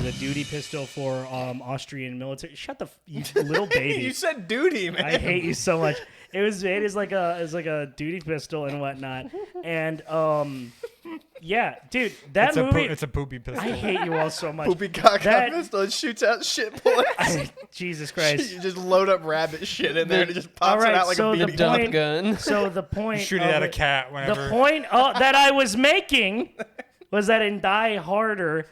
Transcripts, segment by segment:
a duty pistol for Austrian military. Shut the you little baby. You said duty, man. I hate you so much. It was made as like a duty pistol and whatnot. And yeah, dude, that movie. It's a poopy pistol. I hate you all so much. Poopy cock That- pistol. It shoots out shit bullets. Jesus Christ. You just load up rabbit shit in there and it just pops All right, it out like so a the BB point- gun. gun. So the point. Shoot it of at a cat whenever. The point that I was making was that in Die Harder,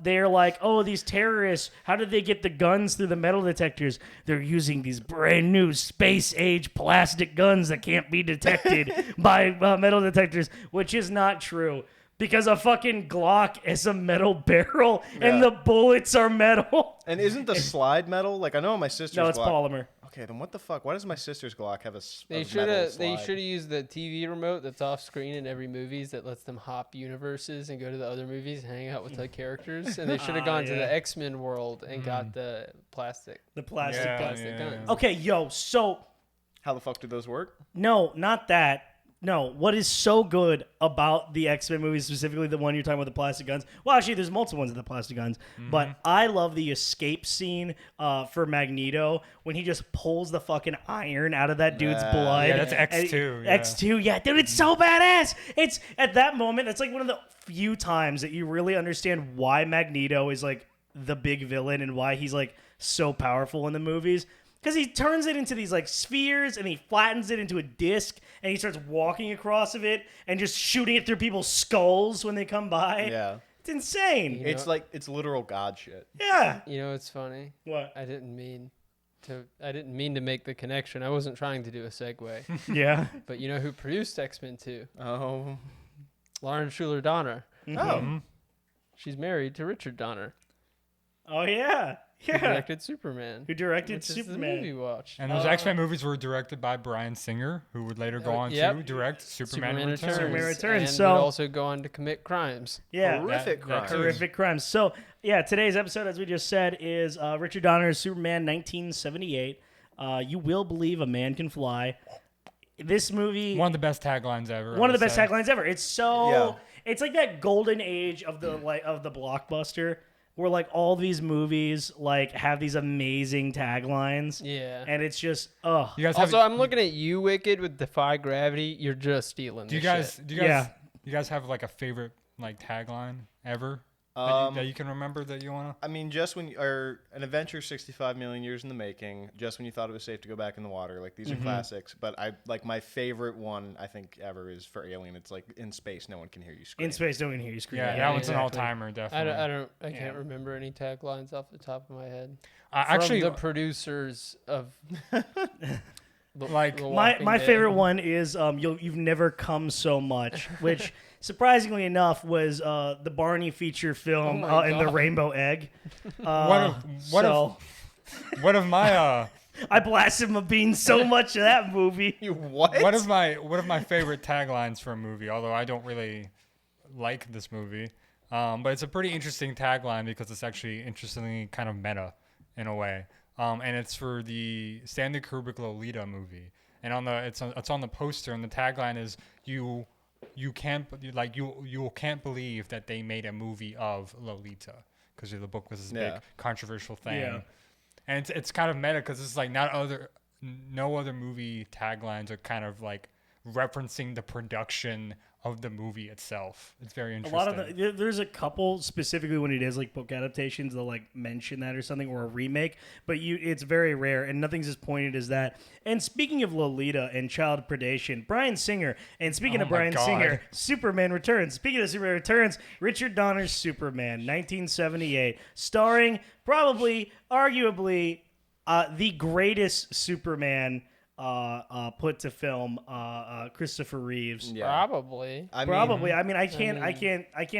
they're like, oh, these terrorists, how did they get the guns through the metal detectors? They're using these brand new space-age plastic guns that can't be detected by metal detectors, which is not true. Because a fucking Glock is a metal barrel and the bullets are metal. And isn't the slide metal? Like, I know my sister's No, it's Glock. polymer. Okay, then what the fuck? Why does my sister's Glock have a They a should metal have. They slide? should have used the TV remote that's off screen in every movies that lets them hop universes and go to the other movies and hang out with the characters. And they should have gone to the X-Men world and got the plastic. The plastic plastic guns. Okay, yo, so How the fuck do those work? no, not that. No, what is so good about the X-Men movies, specifically the one you're talking about, the plastic guns? Well, actually, there's multiple ones with the plastic guns, but I love the escape scene for Magneto when he just pulls the fucking iron out of that dude's blood. Yeah, that's X2. Yeah. X2, yeah, dude, it's so badass. It's at that moment, it's like one of the few times that you really understand why Magneto is like the big villain and why he's like so powerful in the movies. Because he turns it into these like spheres and he flattens it into a disc and he starts walking across of it and just shooting it through people's skulls when they come by. Yeah. It's insane. It's like, it's literal god shit. Yeah. You know, it's funny. What? I didn't mean to make the connection. I wasn't trying to do a segue. Yeah. But you know who produced X-Men 2? Oh. Lauren Schuler Donner. Oh. She's married to Richard Donner, Oh, yeah. who Yeah. directed Superman. Who directed which is the Superman. movie we watched. And those X-Men movies were directed by Bryan Singer, who would later go on yep. to direct Superman Returns. Superman Returns. And So- would also go on to commit crimes. Yeah. Horrific crime. Horrific crimes. So, yeah, today's episode, as we just said, is Richard Donner's Superman 1978. You will believe a man can fly. This movie... One of the best taglines ever. One of the I would best say. taglines ever. It's so... Yeah. It's like that golden age of the blockbuster where like all these movies like have these amazing taglines. Yeah. And it's just You guys have? Also, I'm looking at you, Wicked, with Defy Gravity. You're just stealing. Do you this guys? shit. You guys have like a favorite like tagline ever that you can remember that you wanna? I mean, just when or an adventure 65 million years in the making, just when you thought it was safe to go back in the water. Like, these are classics. But I like my favorite one, I think, ever is for Alien. It's like, in space, no one can hear you scream. in space. No one can hear you scream. Yeah, that one's an all timer, definitely. I can't remember any taglines off the top of my head. Actually, From the producers of Like, The My Walking Dead. favorite one is you've never come so much, which surprisingly enough was the Barney feature film Oh my in the God. Rainbow Egg. what of my I blasted my beans so much of that movie. You what? one of my favorite taglines for a movie, although I don't really like this movie, but it's a pretty interesting tagline because it's actually interestingly kind of meta in a way. And it's for the Stanley Kubrick Lolita movie, and it's on the poster, and the tagline is you can't believe that they made a movie of Lolita, because the book was this big controversial thing. Yeah. And it's kind of meta because it's like no other movie taglines are kind of like referencing the production of the movie itself. It's very A interesting. lot of there's a couple specifically when it is like book adaptations, they'll like mention that or something, or a remake, but it's very rare and nothing's as pointed as that. And speaking of Lolita and child predation, Bryan Singer, and speaking Oh of my Bryan God. Singer, Superman Returns. Speaking of Superman Returns, Richard Donner's Superman 1978, starring probably arguably the greatest Superman put to film, Christopher Reeves. Yeah. Probably. I mean, Probably. I mean, I can't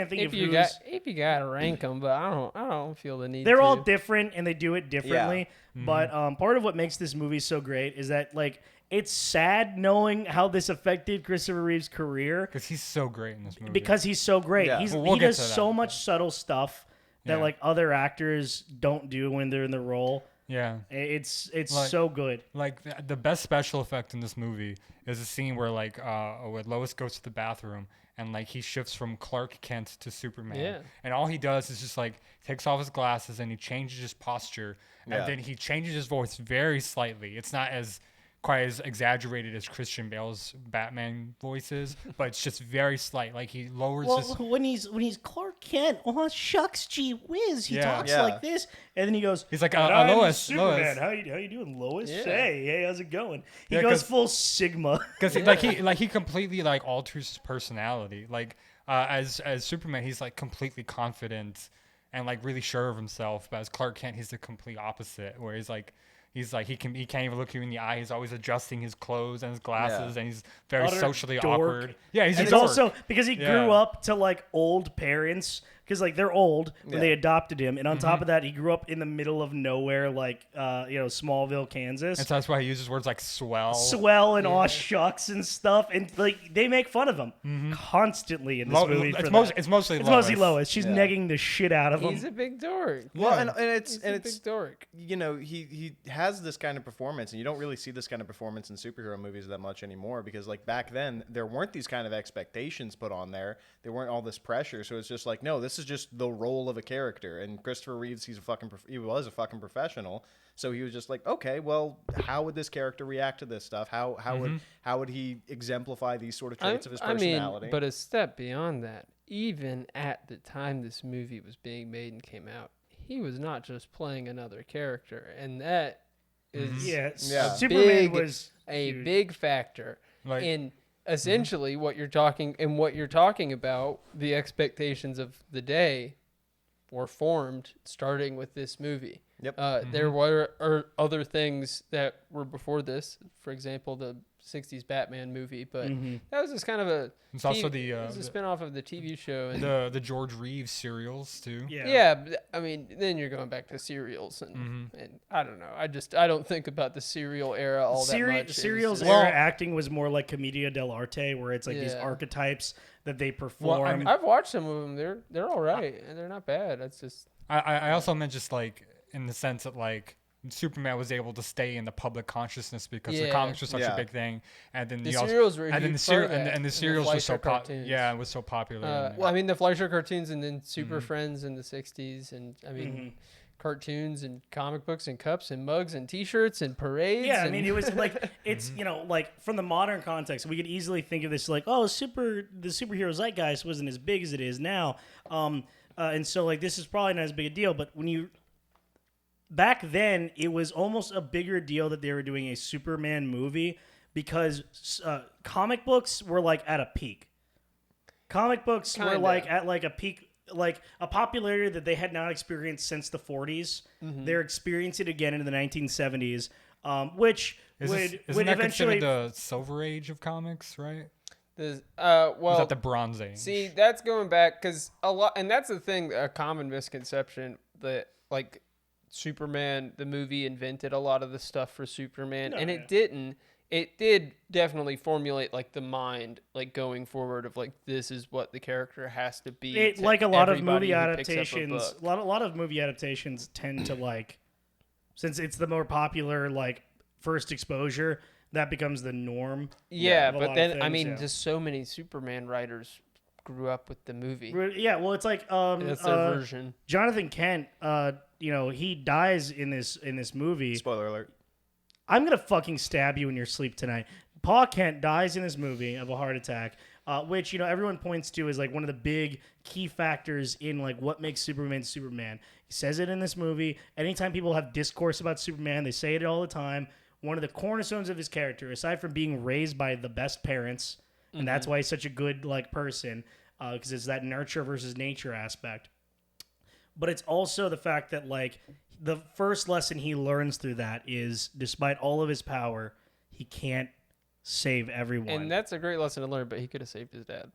think of who's. If you got to rank them, but I don't feel the need. They're to. all different and they do it differently. But part of what makes this movie so great is that like it's sad knowing how this affected Christopher Reeve's career because he's so great in this movie. because he's so great. Yeah. He We'll get does to that. so much subtle stuff that Yeah. like other actors don't do when they're in the role. yeah. It's Like- so good. Like the best special effect in this movie is a scene where where Lois goes to the bathroom and like he shifts from Clark Kent to Superman. Yeah. And all he does is just like takes off his glasses and he changes his posture, Yeah. and then he changes his voice very slightly. It's not as quite as exaggerated as Christian Bale's Batman voices, but it's just very slight. Like he lowers his. Well, when he's Clark Kent, oh shucks, gee whiz, he Yeah. talks Yeah. like this, and then he goes, He's like, "And I'm Lois, Superman. Lois." How you doing, Lois? Yeah. Hey, how's it going?" He Yeah, goes 'cause- full Sigma. Because he completely like alters his personality. Like as Superman, he's like completely confident and like really sure of himself. But as Clark Kent, he's the complete opposite. Where he's like he can't even look you in the eye. He's always adjusting his clothes and his glasses, and he's very Utter socially dork. awkward. Yeah, he's And a it's dork. also because he Yeah. grew up to like old parents, because like they're old when Yeah. they adopted him, and on Mm-hmm. top of that, he grew up in the middle of nowhere, like Smallville, Kansas. And so that's why he uses words like swell. Swell and aw shucks and stuff, and like they make fun of him constantly in this movie. It's for mostly that. it's mostly It's Lois. mostly Lois. She's Yeah. negging the shit out of him. He's a big dork. Well, Yeah. and it's He's and a it's big dork. you know he has this kind of performance, and you don't really see this kind of performance in superhero movies that much anymore, because like back then there weren't these kind of expectations put on there. There weren't all this pressure, so it's just like, no, this is just the role of a character. And Christopher Reeves, he was a fucking professional, so he was just like, okay, well, how would this character react to this stuff? How would he exemplify these sort of traits of his personality? but a step beyond that, even at the time this movie was being made and came out, he was not just playing another character, and that is Yeah, Yeah. Superman big- was a huge. big factor Like- in essentially what you're talking about. The expectations of the day were formed starting with this movie. Yep. There were other things that were before this, for example, the 60s Batman movie, but that was just kind of a It's also it was a spin-off of the TV show. And the George Reeves serials too. yeah, but, I mean, then you're going back to serials, and I don't know. I don't think about the serial era all that much. It was Serial's just- era acting was more like commedia dell'arte, where it's like these Yeah. archetypes that they Well, perform. I mean, I've watched some of them. They're all right, and they're not bad. That's just I also meant just like in the sense that like Superman was able to stay in the public consciousness because the Yeah. comics were such Yeah. a big thing, and then The you also- serials were a and then the huge part of and, that, and the and the serials were so Fleischer popular. cartoons. Yeah, it was so popular. and- well, I mean, the Fleischer cartoons, and then Super Friends in the 60s, and I mean, Mm-hmm. cartoons and comic books and cups and mugs and T-shirts and parades. Yeah, I and- mean, it was like it's like from the modern context, we could easily think of this like, oh, the superhero zeitgeist wasn't as big as it is now, and so like this is probably not as big a deal. But when you back then, it was almost a bigger deal that they were doing a Superman movie because comic books were like at a peak. Comic books were Kinda. like at like a peak. Like a popularity that they had not experienced since the 40s. They're experiencing it again in the 1970s, which Isn't would that eventually. considered the Silver Age of comics, right? There's, Or is well, that the Bronze Age? see, that's going back because a lot, and that's the thing, a common misconception that like Superman, the movie, invented a lot of the stuff for Superman, No, and yeah. it didn't. It did definitely formulate like the mind, like going forward of like this is what the character has to be. It, to like a lot of everybody movie who picks up a adaptations, book. a lot of movie adaptations tend to like, since it's the more popular like first exposure, that becomes the norm. Yeah, of a lot but of then I things, mean, yeah. just so many Superman writers grew up with the movie. Yeah, well, it's like That's their version. Jonathan Kent. He dies in this movie. Spoiler alert. I'm gonna fucking stab you in your sleep tonight. Pa Kent dies in this movie of a heart attack, which everyone points to as like one of the big key factors in like what makes Superman Superman. He says it in this movie. Anytime people have discourse about Superman, they say it all the time. One of the cornerstones of his character, aside from being raised by the best parents, and that's why he's such a good like person, because it's that nurture versus nature aspect. But it's also the fact that like the first lesson he learns through that is, despite all of his power, he can't save everyone. And that's a great lesson to learn, but he could have saved his dad.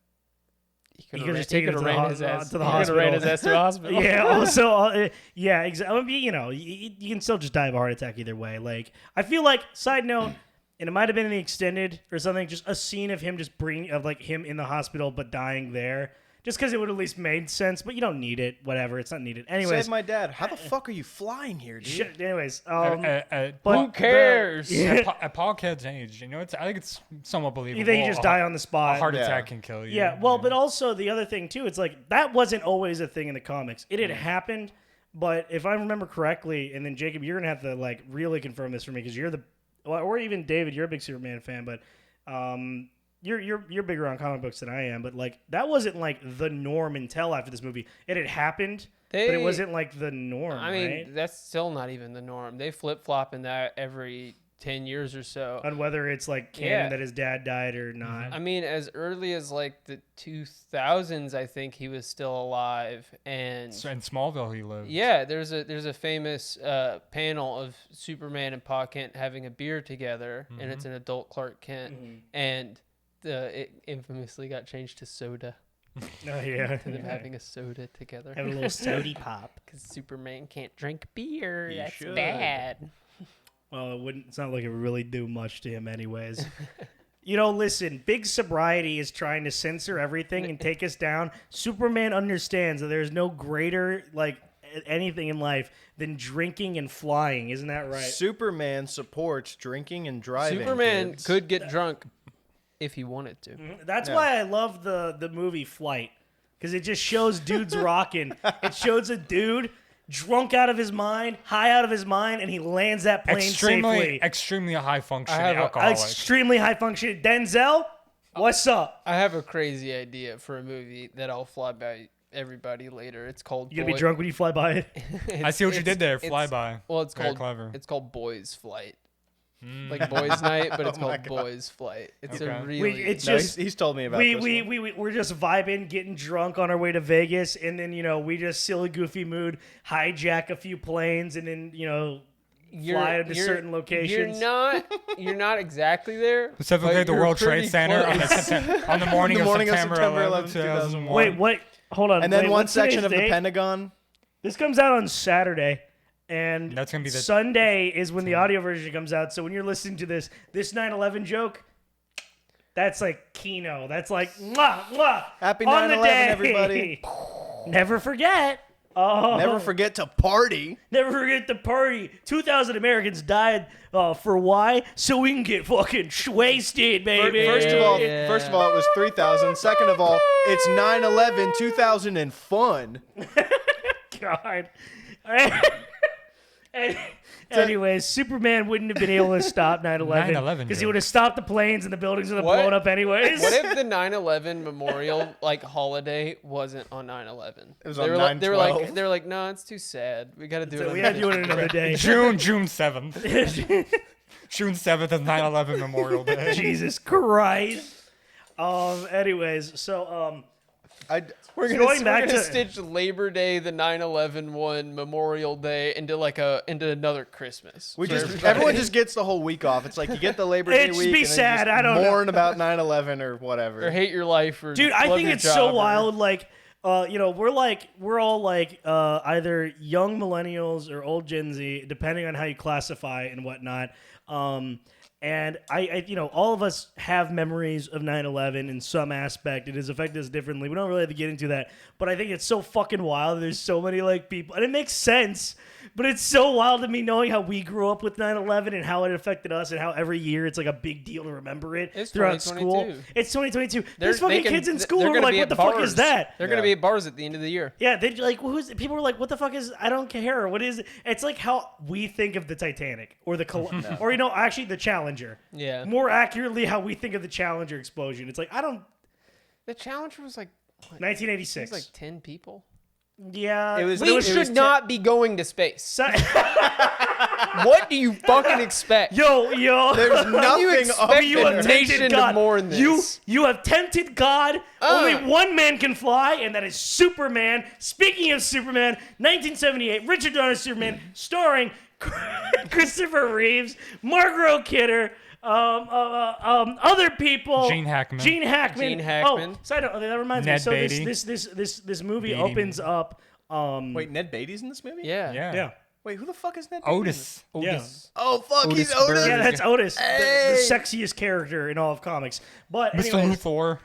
He could've just taken him to the ran his ho- ass to the he could have ran hospital. his ass to the hospital. Yeah. Also, yeah. Exactly. I mean, you can still just die of a heart attack either way. Like, I feel like, side note, and it might have been in the extended or something, just a scene of him him in the hospital but dying there, just because it would at least made sense. But you don't need it. Whatever, it's not needed. Anyways, Save my dad. How the fuck are you flying here, dude? anyways, But Who cares? at Paul Kidd's age, I think it's somewhat believable. they just die on the A spot. heart Yeah. attack can kill you. Yeah, well, but also the other thing too, it's like that wasn't always a thing in the comics. It had happened, but if I remember correctly, and then Jacob, you're gonna have to like really confirm this for me because you're or even David, you're a big Superman fan, but you're bigger on comic books than I am. But like that wasn't like the norm until after this movie. It had happened, but it wasn't like the norm. I mean, right? that's still not even the norm. They flip flop in that every 10 years or so. On whether it's like canon that his dad died or not. I mean, as early as like the 2000s, I think he was still alive. And So in Smallville, he lived. yeah, there's a famous panel of Superman and Pa Kent having a beer together, and it's an adult Clark Kent, and it infamously got changed to soda. Oh yeah, To them having a soda together. have a little sody pop. Because Superman can't drink beer. He That's should. bad. Well, it wouldn't. It's not like it would really do much to him, anyways. You know, listen. Big sobriety is trying to censor everything and take us down. Superman understands that there's no greater like anything in life than drinking and flying. Isn't that right? Superman supports drinking and driving. Superman kids. could get drunk if he wanted to. That's why I love the movie Flight, because it just shows dudes rocking. It shows a dude drunk out of his mind, high out of his mind, and he lands that plane safely. Extremely high functioning I have a- alcoholic. Extremely high function. Denzel, what's up? I have a crazy idea for a movie that I'll fly by everybody later. It's called You gonna be drunk when you fly by it? I see what you did there. it's- Flyby. Well, it's Very called clever. It's called Boys Flight. Like Boys Night, but it's called Boys Flight. It's a Okay. really It's No, just he's told me about this one. we're just vibing, getting drunk on our way to Vegas, and then we just silly goofy mood, hijack a few planes, and then fly to certain locations. You're not exactly there. Specifically but at the you're World Trade pretty Center close. on the morning, The morning of September 11, 2001. 2001. Wait, what? Hold on. And then wait, one what's section today's of the date? Pentagon. This comes out on Saturday, and That's gonna be the- Sunday is when the audio version comes out. So when you're listening to this 9/11 joke, that's like Kino. That's like mwah, mwah, Happy on the 9/11, day. everybody. Never forget. Oh, Never forget to party. Never forget the party. 2,000 Americans died for why? So we can get fucking wasted, baby. First of all, it was 3,000. Second of all, it's 9/11, 2000 and fun. God. Anyways, Superman wouldn't have been able to stop 9/11 9/11 because he joke. would have stopped the planes and the buildings would have What? blown up anyways. What if the 9/11 memorial holiday wasn't on 9/11? It was they on were like, 9/12. they were like, no, it's too sad. We got to do it. we had to do it another day. June 7th. June 7th is 9/11 Memorial Day. Jesus Christ. Anyways, so We're going back gonna to- stitch Labor Day, the 9/11 one, Memorial Day into another Christmas. We for just everybody. everyone just gets the whole week off. It's like you get the Labor Day It'd week be and then sad, you just I don't know. mourn about 9/11 or whatever. or hate your life, or dude, I love think your it's job, so or- wild. Like, we're all like either young millennials or old Gen Z, depending on how you classify and whatnot. And I all of us have memories of 9/11 in some aspect. It has affected us differently. We don't really have to get into that, but I think it's so fucking wild. There's so many like people, and it makes sense. But it's so wild to me knowing how we grew up with 9/11 and how it affected us, and how every year it's like a big deal to remember it It's throughout school. 2022. It's 2022. They're- There's they fucking can- kids in they're school who are gonna like, be "What at the fuck is bars. that?" They're going to be at bars at the end of the year. Yeah, they like people were like, "What the fuck is?" I don't care. What is it? It's like how we think of the Titanic or the or actually the Challenger. Yeah. More accurately, how we think of the Challenger explosion. It's like I don't. The Challenger was like, what? 1986. It was like 10 people. Yeah, It was- but We it should was not be going to space. So- What do you fucking expect? yo. There's nothing expect up You a there. have nation tempted to God. mourn this. You have tempted God. Only one man can fly, and that is Superman. Speaking of Superman, 1978, Richard Donner's Superman, starring Christopher Reeves, Margot Kidder, other people. Gene Hackman. Gene Hackman. Oh, side note, that reminds me. Ned So Beatty. this movie Beatty opens man. up. Wait, Ned Beatty's in this movie? Yeah. Yeah. Yeah. Wait, who the fuck is Ned? Otis. Otis. Oh fuck, he's Otis Otis. Bird. Yeah, that's Otis, the Hey! sexiest character in all of comics. But Mr. anyways, Luthor.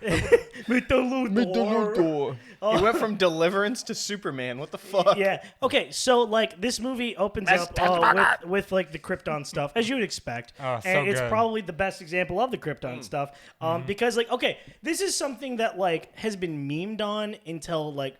Mr. Luthor. He went from Deliverance to Superman. What the fuck? Yeah. Okay. So like this movie opens up with like the Krypton stuff, as you would expect, Oh, so and it's good. probably the best example of the Krypton stuff, because like okay, this is something that like has been memed on until like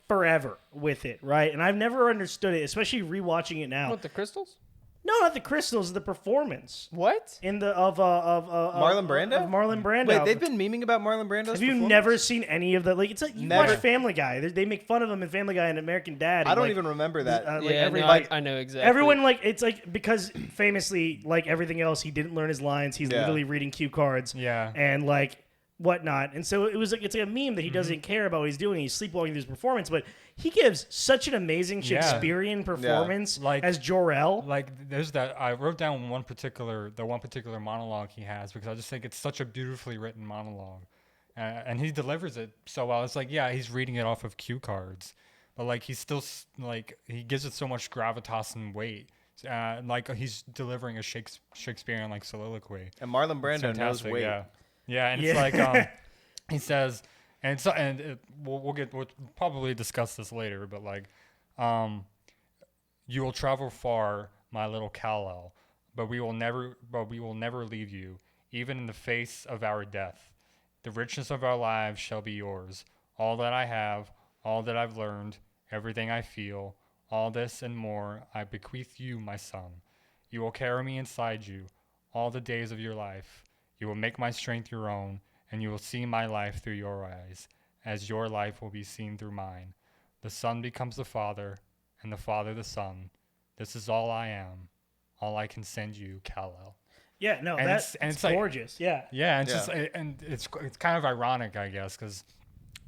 forever with it, right? And I've never understood it, especially rewatching it now. What, the crystals? No, not the crystals, the performance What? in the of Marlon Brando? Of Marlon Brando. Wait, they've been memeing about Marlon Brando's Have you performance? never seen any of the like? It's like you Never. watch Family Guy. They make fun of him in Family Guy and American Dad. I and, don't like, even remember that. like Yeah, every no, like I know exactly. everyone like it's like because famously like everything else he didn't learn his lines. He's Yeah. literally reading cue cards. Yeah. And like whatnot. And so it was like it's like a meme that he doesn't care about what he's doing. He's sleepwalking through his performance, but he gives such an amazing Shakespearean performance Like- as Jor-El. Like there's that I wrote down one particular monologue he has because I just think it's such a beautifully written monologue, and he delivers it so well. It's like yeah, he's reading it off of cue cards, but like he's still like he gives it so much gravitas and weight. Like he's delivering a Shakespearean like soliloquy. And Marlon It's Brando knows fantastic, weight. yeah, and Yeah. it's like he says, we'll probably discuss this later, but like, you will travel far, my little Kal-El, but we will never leave you, even in the face of our death. The richness of our lives shall be yours. All that I have, all that I've learned, everything I feel, all this and more, I bequeath you, my son. You will carry me inside you, all the days of your life. You will make my strength your own, and you will see my life through your eyes, as your life will be seen through mine. The Son becomes the Father, and the Father the Son. This is all I am, all I can send you, Kal-El. Yeah, no, And that's it's like- gorgeous. Yeah. Yeah, and Yeah. just and it's kind of ironic, I guess, because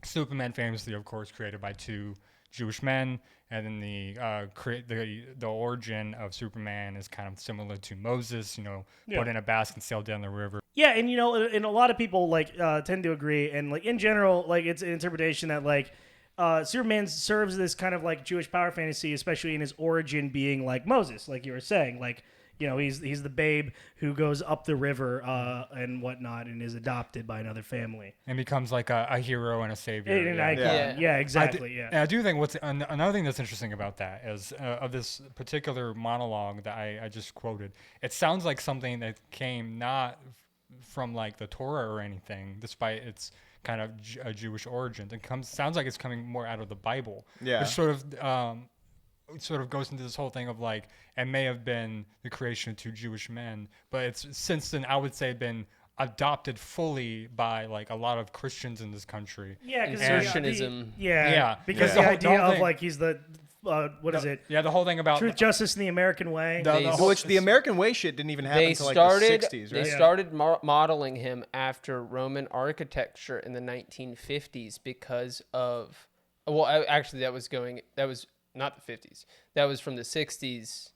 Superman famously, of course, created by two Jewish men, and then the origin of Superman is kind of similar to Moses, put in a basket, sailed down the river. Yeah, and and a lot of people like tend to agree, and like in general, like it's an interpretation that like Superman serves this kind of like Jewish power fantasy, especially in his origin being like Moses, like you were saying, like he's the babe who goes up the river and whatnot, and is adopted by another family. And becomes like a hero and a savior. And an yeah. icon. Yeah, exactly. And I do think another thing that's interesting about that is of this particular monologue that I just quoted. It sounds like something that came not from like the Torah or anything, despite its kind of a Jewish origin. Sounds like it's coming more out of the Bible. Yeah. Which sort of goes into this whole thing of like it may have been the creation of two Jewish men, but it's since then I would say been adopted fully by like a lot of Christians in this country. Yeah, because Insertionism. Yeah, because Yeah. the The whole idea of thing- like he's the what is it? Yeah, the whole thing about Truth, justice, and the American way. The- They- the whole- Which the American way shit didn't even happen They until like started. the 60s, right? They started modeling him after Roman architecture in the 1950s because of. Well, actually, that was not the 50s. That was from the 60s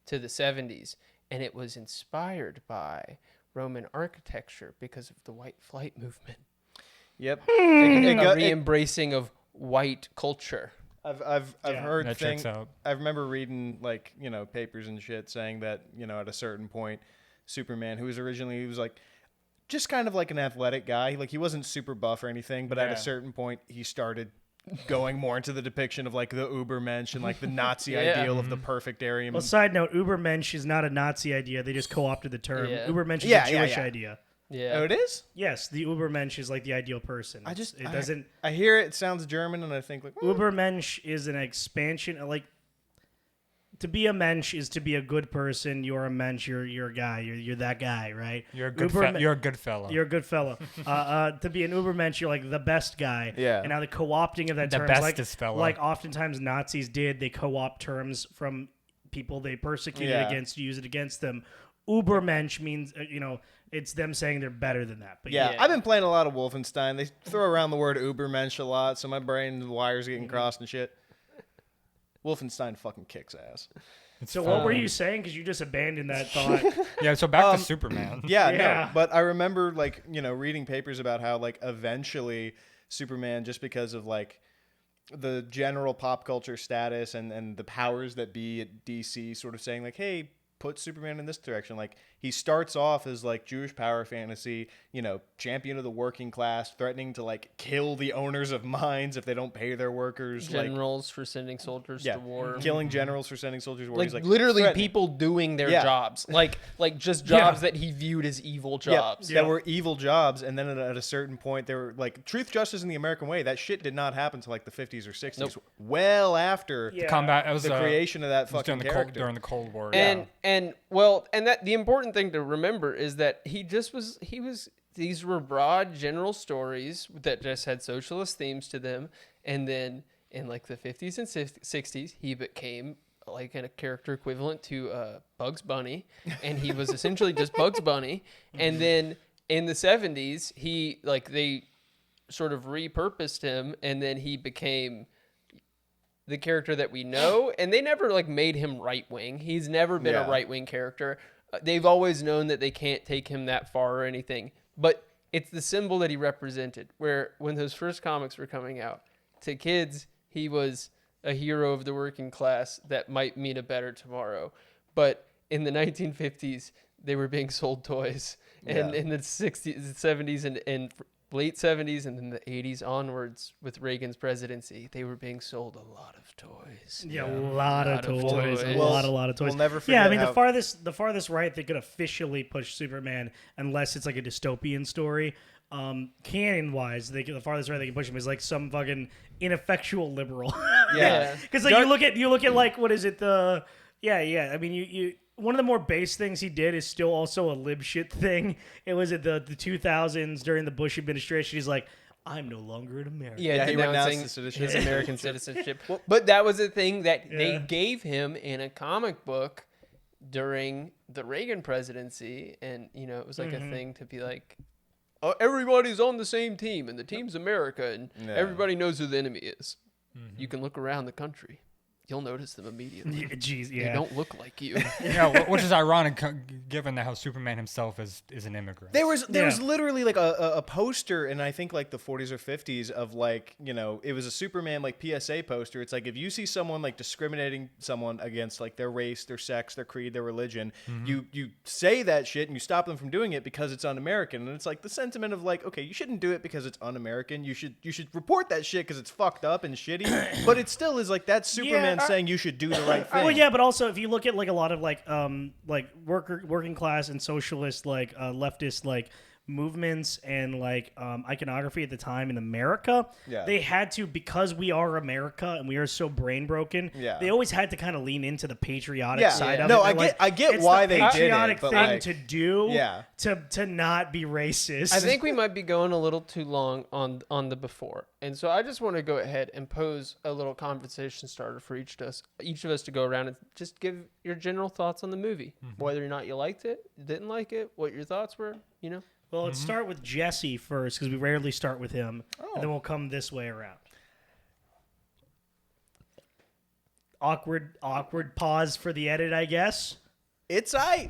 to the 70s, and it was inspired by Roman architecture because of the white flight movement. Yep. And It a got- re-embracing of white culture. I've Yeah. heard That things. checks out. I remember reading like papers and shit saying that at a certain point, Superman, who was originally he was like just kind of like an athletic guy, like he wasn't super buff or anything, but at Yeah. a certain point he started going more into the depiction of like the Ubermensch and like the Nazi Yeah. ideal of the perfect Aryan. Well, side note, Ubermensch is not a Nazi idea. They just co-opted the term. Yeah. Ubermensch is Yeah, a yeah, Jewish yeah. idea. Yeah. Oh, it is. Yes, the Ubermensch is like the ideal person. I just it doesn't. I hear it sounds German and I think like Ubermensch is an expansion. Like to be a mensch is to be a good person. You're a mensch. You're a guy. You're that guy, right? you're a good Ubermen- you're a good fellow. You're a good fellow. To be an Ubermensch, you're like the best guy. Yeah. And now the co-opting of that The term, bestest fellow. like oftentimes Nazis did, they co-opt terms from people they persecuted Yeah. against, use it against them. Ubermensch means, it's them saying they're better than that. But Yeah, Yeah. I've been playing a lot of Wolfenstein. They throw around the word Ubermensch a lot, so my brain the wires getting crossed and shit. Wolfenstein fucking kicks ass. So what were you saying? Because you just abandoned that thought. Yeah, so back to Superman. Yeah, Yeah. no, but I remember like reading papers about how like eventually Superman, just because of like the general pop culture status and the powers that be at DC sort of saying like, hey, put Superman in this direction. Like, he starts off as like Jewish power fantasy, champion of the working class, threatening to like kill the owners of mines if they don't pay their workers. Generals for sending soldiers to war. Killing generals for sending soldiers to war. Like, He's like literally threatening. people doing their Yeah. jobs. Like just jobs that he viewed as evil jobs. That were evil jobs, and then at a certain point, they were like truth, justice, and the American way. That shit did not happen until like the 50s or 60s. Nope. Well after Combat. It was the creation of that it was fucking during character. during the Cold War. And that the important thing to remember is that these were broad general stories that just had socialist themes to them, and then in like the 50s and 60s he became like a character equivalent to Bugs Bunny, and he was essentially just Bugs Bunny. And then in the 70s they sort of repurposed him, and then he became the character that we know, and they never like made him right wing. He's never been a right wing character. They've always known that they can't take him that far or anything, but it's the symbol that he represented. Where when those first comics were coming out, to kids, he was a hero of the working class that might mean a better tomorrow. But in the 1950s, they were being sold toys, and in the 60s, 70s, and late 70s, and then the 80s onwards with Reagan's presidency, they were being sold a lot of toys. Yeah, a lot of toys. A lot of toys. We'll never forget. Yeah, I mean, the farthest right they could officially push Superman, unless it's like a dystopian story. Canon wise, the farthest right they can push him is like some fucking ineffectual liberal. Yeah, because like you look at like what is it I mean you one of the more base things he did is still also a lib shit thing. It was at the 2000s during the Bush administration. He's like, I'm no longer an American. Yeah, he renounced denouncing his citizenship. his American citizenship. But that was a thing that they gave him in a comic book during the Reagan presidency, and it was like a thing to be like, oh, everybody's on the same team, and the team's America, and everybody knows who the enemy is. You can look around the country. You'll notice them immediately. They don't look like you. Which is ironic given how Superman himself is an immigrant. There was literally like a poster in I think like the 40s or 50s of like, it was a Superman like PSA poster. It's like if you see someone like discriminating someone against like their race, their sex, their creed, their religion, you say that shit and you stop them from doing it because it's un-American. And it's like the sentiment of like, okay, you shouldn't do it because it's un-American. You should report that shit because it's fucked up and shitty. But it still is like that's Superman saying you should do the right thing. Well, yeah, but also if you look at like a lot of like working class and socialist like leftist like movements and like iconography at the time in America, they had to, because we are America and we are so brain broken. They always had to kind of lean into the patriotic side of it. No, I get why they did it. Patriotic But thing like, to do to not be racist. I think we might be going a little too long on the before, and so I just want to go ahead and pose a little conversation starter for each of us to go around and just give your general thoughts on the movie, whether or not you liked it, didn't like it, what your thoughts were. Well, let's start with Jesse first because we rarely start with him, and then we'll come this way around. Awkward pause for the edit, I guess. It's that's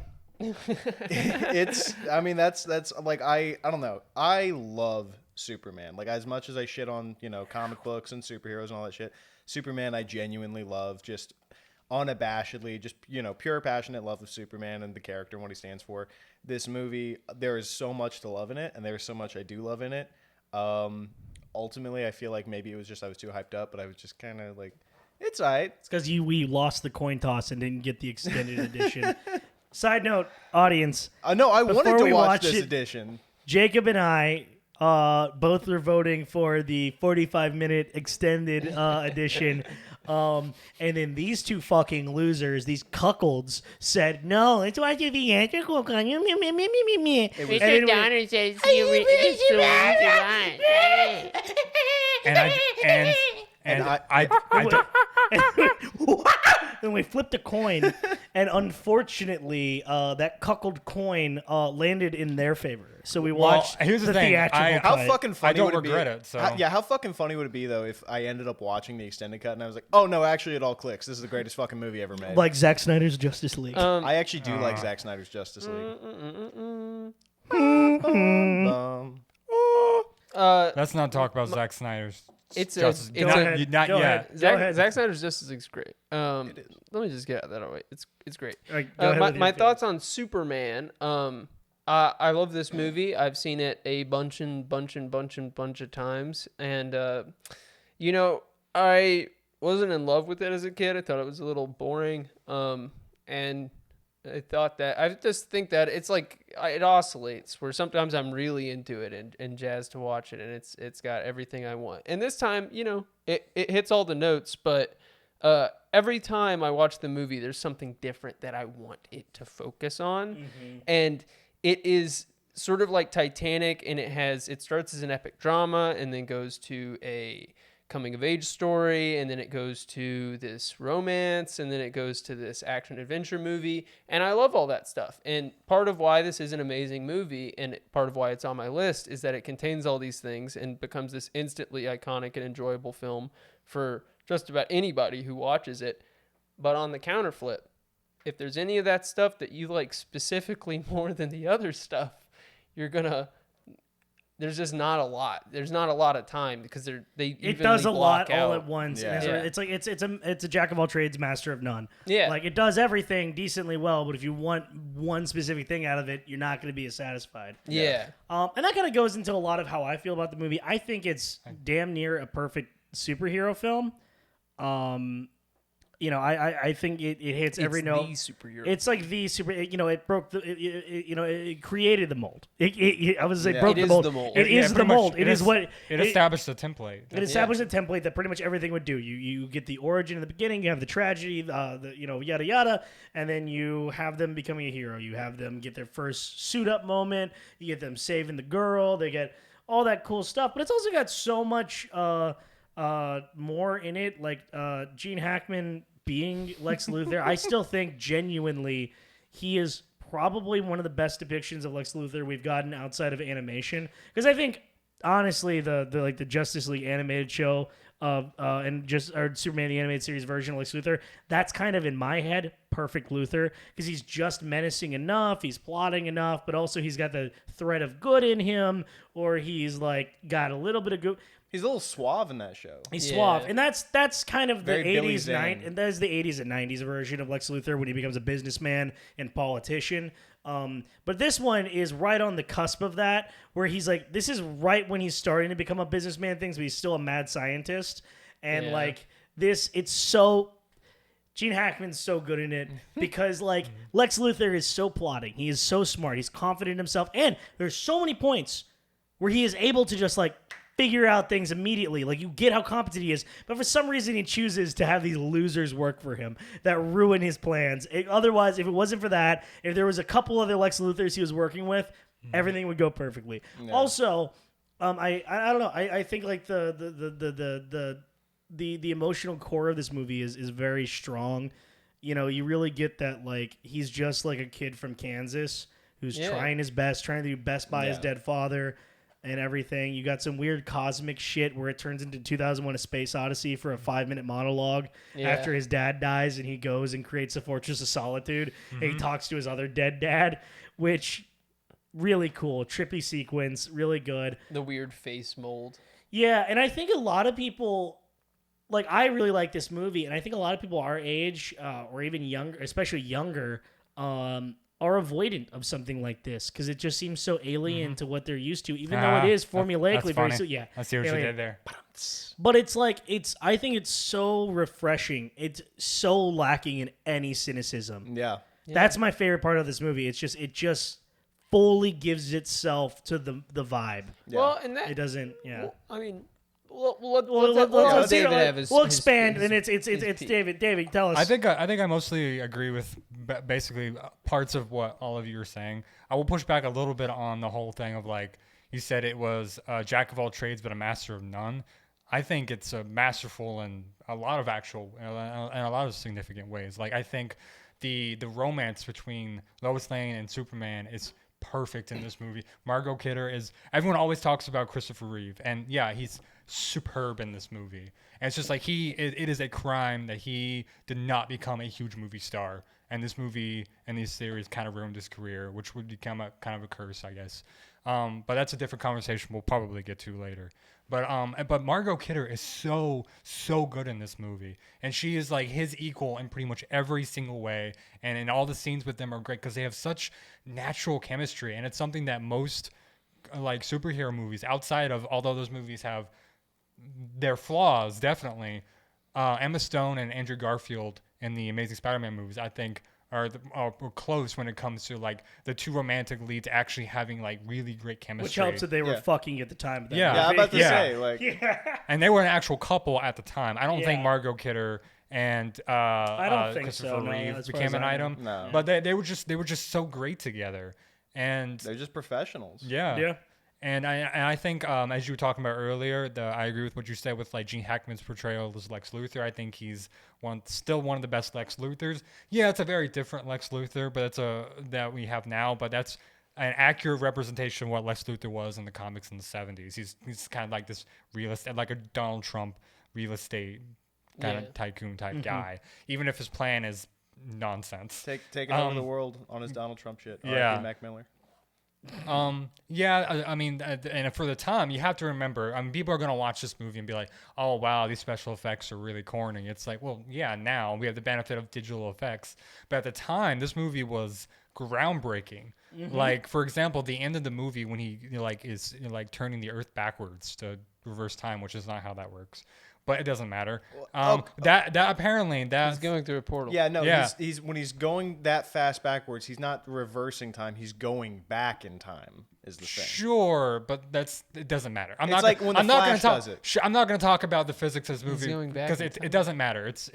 like I don't know. I love Superman. Like as much as I shit on, comic books and superheroes and all that shit, Superman I genuinely love, just unabashedly, just pure passionate love of Superman and the character and what he stands for. This movie, there is so much to love in it, and there's so much I do love in it. Ultimately, I feel like maybe it was just I was too hyped up, but I was just kind of like, it's alright. It's because we lost the coin toss and didn't get the extended edition. Side note, audience. No, I wanted to watch this it, edition. Jacob and I both were voting for the 45-minute extended edition. And then these two fucking losers, these cuckolds, said, no, let's watch the theatrical. Mr. Donner says And I Then we flipped a coin, and unfortunately, that cuckold coin landed in their favor. So we watched here's the thing. theatrical How cut. fucking funny I don't would it regret be? it. So How fucking funny would it be though if I ended up watching the extended cut and I was like, oh no, actually it all clicks. This is the greatest fucking movie ever made. Like Zack Snyder's Justice League. I actually do like Zack Snyder's Justice League. let's not talk about Zack Snyder's It's a, Justice, it's Go a, ahead. not Go yet. ahead. Go ahead. Zack Snyder's Justice League's great. It is. Let me just get that out of the way. It's great. All right, go ahead with your My feelings. thoughts on Superman. I love this movie. I've seen it a bunch of times, and you know, I wasn't in love with it as a kid. I thought it was a little boring. And I just think that it's like it oscillates. Where sometimes I'm really into it and jazzed to watch it, and it's got everything I want. And this time, you know, it hits all the notes, but every time I watch the movie, there's something different that I want it to focus on, and it is sort of like Titanic, and it starts as an epic drama and then goes to a coming of age story, and then it goes to this romance, and then it goes to this action adventure movie, and I love all that stuff. And part of why this is an amazing movie, and part of why it's on my list, is that it contains all these things and becomes this instantly iconic and enjoyable film for just about anybody who watches it. But on the counterflip, if there's any of that stuff that you like specifically more than the other stuff, there's just not a lot. There's not a lot of time because It evenly does a lot block out. all at once. Yeah. And it's like it's a jack of all trades, master of none. Yeah. Like it does everything decently well, but if you want one specific thing out of it, you're not going to be as satisfied. Yeah. And that kind of goes into a lot of how I feel about the movie. I think it's damn near a perfect superhero film. You know, I think it hits every It's note. the superhero. It's like the super. You know, it broke the. It created the mold. I was say Yeah. broke It the is mold. the mold. It is the pretty much. mold. It is what It established a template. It established a template that pretty much everything would do. You get the origin in the beginning, you have the tragedy, the yada yada, and then you have them becoming a hero. You have them get their first suit up moment. You get them saving the girl. They get all that cool stuff, but it's also got so much more in it. Like Gene Hackman being Lex Luthor, I still think genuinely he is probably one of the best depictions of Lex Luthor we've gotten outside of animation. Because I think honestly, the Justice League animated show and just our Superman the animated series version of Lex Luthor, that's kind of in my head perfect Luthor because he's just menacing enough, he's plotting enough, but also he's got the thread of good in him, or he's like got a little bit of good. He's a little suave in that show. He's Yeah. suave, and that's kind of the Very Billy 80s, Zane. and that is the 80s and 90s version of Lex Luthor when he becomes a businessman and politician. But this one is right on the cusp of that, where he's like, this is right when he's starting to become a businessman things, but he's still a mad scientist, and Yeah. like this, it's so. Gene Hackman's so good in it because like Lex Luthor is so plotting, he is so smart, he's confident in himself, and there's so many points where he is able to just like figure out things immediately. Like you get how competent he is, but for some reason he chooses to have these losers work for him that ruin his plans. Otherwise, if it wasn't for that, if there was a couple other Lex Luthors he was working with, everything would go perfectly. Yeah. Also, I don't know. I think like the emotional core of this movie is very strong. You know, you really get that like he's just like a kid from Kansas who's Yeah. trying his best, trying to do best by his Yeah. dead father and everything. You got some weird cosmic shit where it turns into 2001: A Space Odyssey for a 5-minute monologue Yeah. after his dad dies, and he goes and creates a Fortress of Solitude, and he talks to his other dead dad, which really cool, trippy sequence, really good. The weird face mold. Yeah, and I think a lot of people, like, I really like this movie, and I think a lot of people our age, or even younger, especially younger, are avoidant of something like this because it just seems so alien to what they're used to, even though it is formulaically very. Funny. Yeah, I see what you alien. did there. But it's like I think it's so refreshing. It's so lacking in any cynicism. Yeah. That's my favorite part of this movie. It just fully gives itself to the vibe. Yeah. Well, and that It doesn't. Yeah. well, I mean, We'll let's David have his, expand, his- and it's his piece. David. David, tell us. I think I mostly agree with basically parts of what all of you are saying. I will push back a little bit on the whole thing of like you said it was a jack of all trades but a master of none. I think it's a masterful in a lot of in a lot of significant ways. Like I think the romance between Lois Lane and Superman is perfect in this movie. Margot Kidder is everyone always talks about Christopher Reeve, and yeah, he's superb in this movie. And it's just like it is a crime that he did not become a huge movie star, and this movie and these series kind of ruined his career, which would become a kind of a curse, I guess. But that's a different conversation we'll probably get to later. But Margot Kidder is so good in this movie, and she is like his equal in pretty much every single way. And in all the scenes with them are great because they have such natural chemistry, and it's something that most like superhero movies, outside of although those movies have their flaws, definitely, Emma Stone and Andrew Garfield in the Amazing Spider-Man movies, I think, are close when it comes to like the two romantic leads actually having like really great chemistry. Which helps that they were fucking at the time. Of that Yeah. Yeah, I'm movie. about to say, like, And they were an actual couple at the time. I don't think Yeah. Margot Kidder and I don't think Christopher so, no, Reeve as far became as an I know. item. No. But they were just so great together. And they're just professionals. yeah. Yeah. And I think, as you were talking about earlier, I agree with what you said with like Gene Hackman's portrayal as Lex Luthor. I think he's still one of the best Lex Luthors. Yeah, it's a very different Lex Luthor, but that we have now. But that's an accurate representation of what Lex Luthor was in the comics in the 70s. He's kind of like this real estate, like a Donald Trump real estate kind of tycoon type guy, even if his plan is nonsense. Taking over the world on his Donald Trump shit. Yeah. R.I.P. Mac Miller. I mean, and for the time, you have to remember, people are going to watch this movie and be like, oh, wow, these special effects are really corny. It's like, well, yeah, now we have the benefit of digital effects. But at the time, this movie was groundbreaking. Like, for example, the end of the movie when he is turning the earth backwards to reverse time, which is not how that works. But it doesn't matter. That apparently He's going through a portal. Yeah, no, Yeah. He's when he's going that fast backwards, he's not reversing time. He's going back in time. Is the thing. Sure, but it doesn't matter. I'm It's not like gonna, when the I'm not Flash gonna does talk. it. I'm not going to talk about the physics of this movie going back because in it doesn't matter. It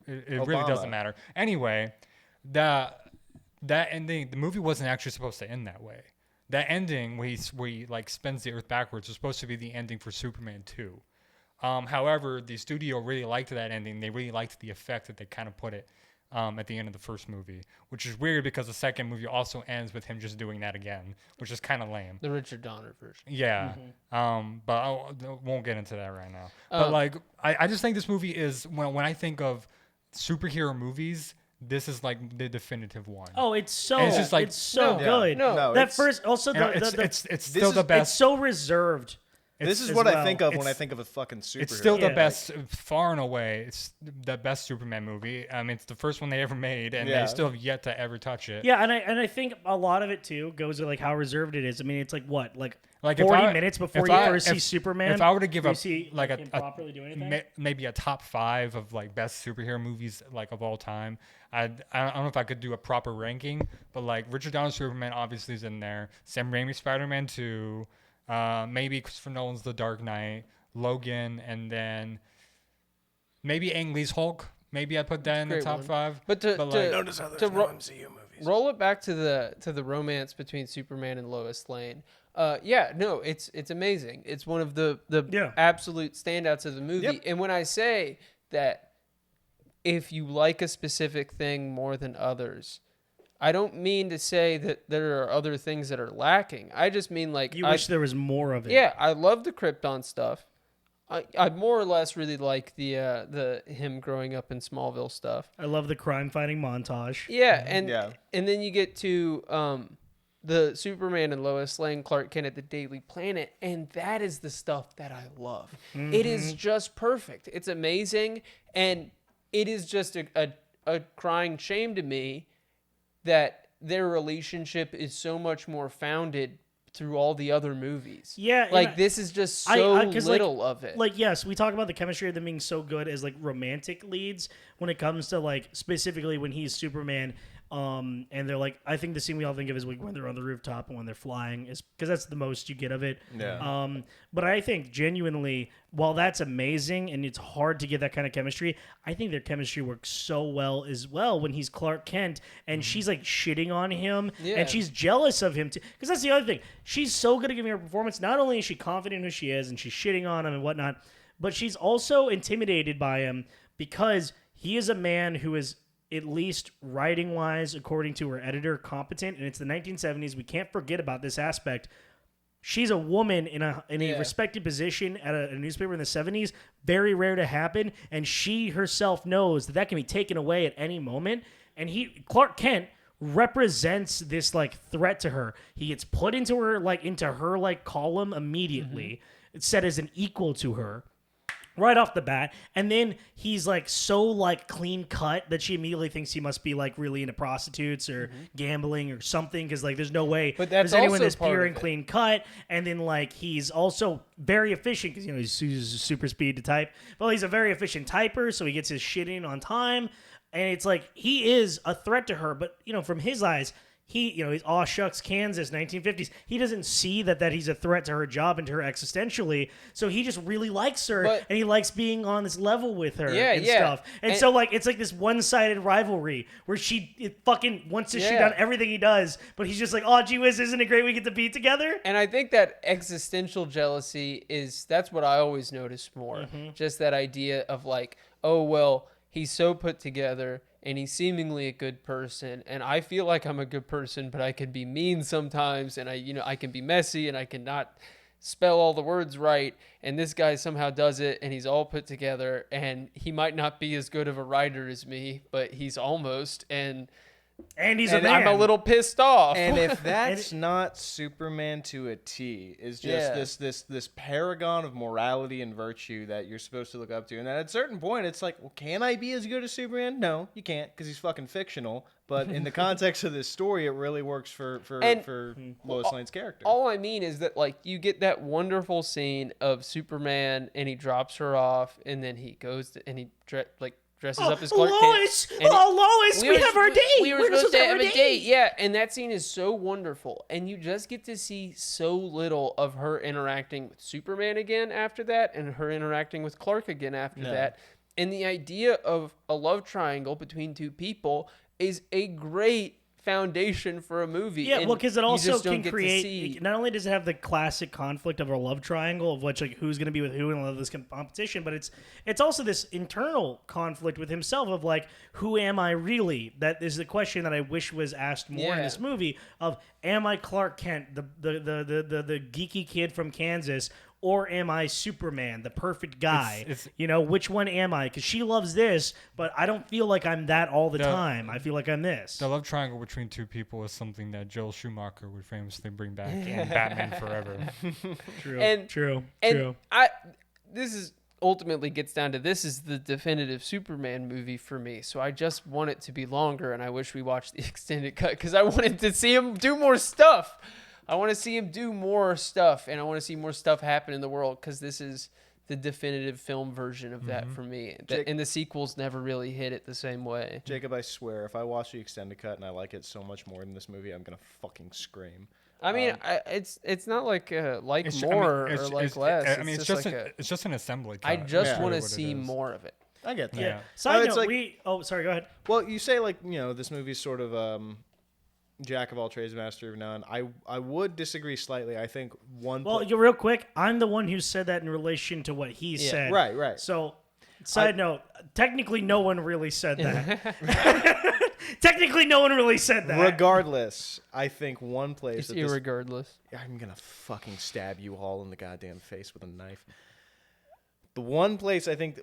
really Obama. doesn't matter. Anyway, that ending, the movie wasn't actually supposed to end that way. That ending where he like spins the earth backwards was supposed to be the ending for Superman 2. However, the studio really liked that ending. They really liked the effect that they kind of put it at the end of the first movie, which is weird because the second movie also ends with him just doing that again, which is kind of lame. The Richard Donner version. Yeah. But I won't get into that right now. But like, I just think this movie is, when I think of superhero movies, this is like the definitive one. Oh, it's so And it's just like- it's so No. good. No, that it's- first also You know, the it's still the it's best. so reserved. This is as what I well. think of when It's- I think of a fucking superhero. It's still the Yeah. best, far and away. It's the best Superman movie. I mean, it's the first one they ever made, and Yeah. they still have yet to ever touch it. Yeah, and I think a lot of it too goes to like how reserved it is. I mean, it's like what, like Like, if 40 I- minutes before if you I- first see if- Superman. If I were to give you a see like him properly do anything. maybe a top 5 of like best superhero movies like of all time, I don't know if I could do a proper ranking, but like Richard Donner's Superman obviously is in there. Sam Raimi's Spider-Man 2, maybe Christopher Nolan's The Dark Knight, Logan, and then maybe Ang Lee's Hulk. Maybe I put that in the great top one. 5. But to Notice how there's to no ro- MCU movies. roll it back to the romance between Superman and Lois Lane. It's amazing. It's one of the Yeah. absolute standouts of the movie. Yep. And when I say that if you like a specific thing more than others, I don't mean to say that there are other things that are lacking. I just mean like You wish there was more of it. yeah, I love the Krypton stuff. I more or less really like the him growing up in Smallville stuff. I love the crime fighting montage. Yeah, and Yeah. and then you get to the Superman and Lois Lane, Clark Kent at the Daily Planet, and that is the stuff that I love. It is just perfect. It's amazing, and it is just a crying shame to me that their relationship is so much more founded through all the other movies. Yeah, like and this is just so 'cause, little of it. Like, yes, we talk about the chemistry of them being so good as like romantic leads when it comes to like specifically when he's Superman. And they're like, I think the scene we all think of is like when they're on the rooftop and when they're flying, is because that's the most you get of it. Yeah. But I think genuinely, while that's amazing and it's hard to get that kind of chemistry, I think their chemistry works so well as well when he's Clark Kent and she's like shitting on him Yeah. and she's jealous of him too. Because that's the other thing. She's so good at giving her performance. Not only is she confident in who she is and she's shitting on him and whatnot, but she's also intimidated by him because he is a man who is, at least writing wise, according to her editor, competent, and it's the 1970s. We can't forget about this aspect. She's a woman in a Yeah. respected position at a newspaper in the 70s. Very rare to happen, and she herself knows that can be taken away at any moment. And Clark Kent represents this like threat to her. He gets put into her column immediately. set as an equal to her right off the bat, and then he's like so like clean cut that she immediately thinks he must be like really into prostitutes or gambling or something, because like there's no way But that's there's anyone also that's part pure of and it. clean cut. And then like he's also very efficient because he uses super speed to type. Well, he's a very efficient typer, so he gets his shit in on time, and it's like he is a threat to her. But from his eyes, he's aw shucks Kansas 1950s. He doesn't see that he's a threat to her job and to her existentially. So he just really likes her, But- and he likes being on this level with her Yeah, and yeah. stuff. And so like it's like this one-sided rivalry where she fucking wants to shoot Yeah. down everything he does, but he's just like, oh gee whiz, isn't it great we get to be together? And I think that existential jealousy that's what I always notice more. Just that idea of like, oh, well, he's so put together and he's seemingly a good person, and I feel like I'm a good person, but I can be mean sometimes, and I can be messy, and I cannot spell all the words right, and this guy somehow does it, and he's all put together, and he might not be as good of a writer as me, but he's almost, and And he's a man. I'm a little pissed off. And if that's not Superman to a T, is just Yeah. this paragon of morality and virtue that you're supposed to look up to, and at a certain point, it's like, well, can I be as good as Superman? No, you can't, because he's fucking fictional. But in the context of this story, it really works for Lois Lane's character. All I mean is that like you get that wonderful scene of Superman and he drops her off, and then he goes and he dresses up as Clark Kent. Lois! and he- Lois! We have our date! We were supposed to have a date. Yeah, and that scene is so wonderful. And you just get to see so little of her interacting with Superman again after that, and her interacting with Clark again after that. And the idea of a love triangle between two people is a great foundation for a movie. Yeah, and well, because it you also just don't can get to create. see- Not only does it have the classic conflict of a love triangle of which like who's going to be with who and all of this competition, but it's also this internal conflict with himself of like, who am I really? That is the question that I wish was asked more in Yeah. this movie. Of am I Clark Kent, the geeky kid from Kansas? Or am I Superman, the perfect guy? It's- Which one am I? Because she loves this, but I don't feel like I'm that all the No. time. I feel like I'm this. The love triangle between two people is something that Joel Schumacher would famously bring back in Batman Forever. True. And- true. And this is ultimately gets down to this is the definitive Superman movie for me. So I just want it to be longer, and I wish we watched the extended cut because I wanted to see him do more stuff. I want to see him do more stuff, and I want to see more stuff happen in the world because this is the definitive film version of that for me. And the sequels never really hit it the same way. Jacob, I swear, if I watch the extended cut and I like it so much more than this movie, I'm gonna fucking scream. I mean, it's not like It's- I mean, more it's- or like it's- less. I mean, it's just an assembly cut. I just That's want to really what it see is. more of it. I get that. Yeah. Yeah. Side it's note, like- sorry, go ahead. Well, you say like this movie's sort of jack of all trades, master of none. I would disagree slightly. I think Well, real quick, I'm the one who said that in relation to what he said. Right. So, side note, technically no one really said that. Technically no one really said that. Regardless, I think one place It's that this, irregardless. I'm gonna fucking stab you all in the goddamn face with a knife. The one place I think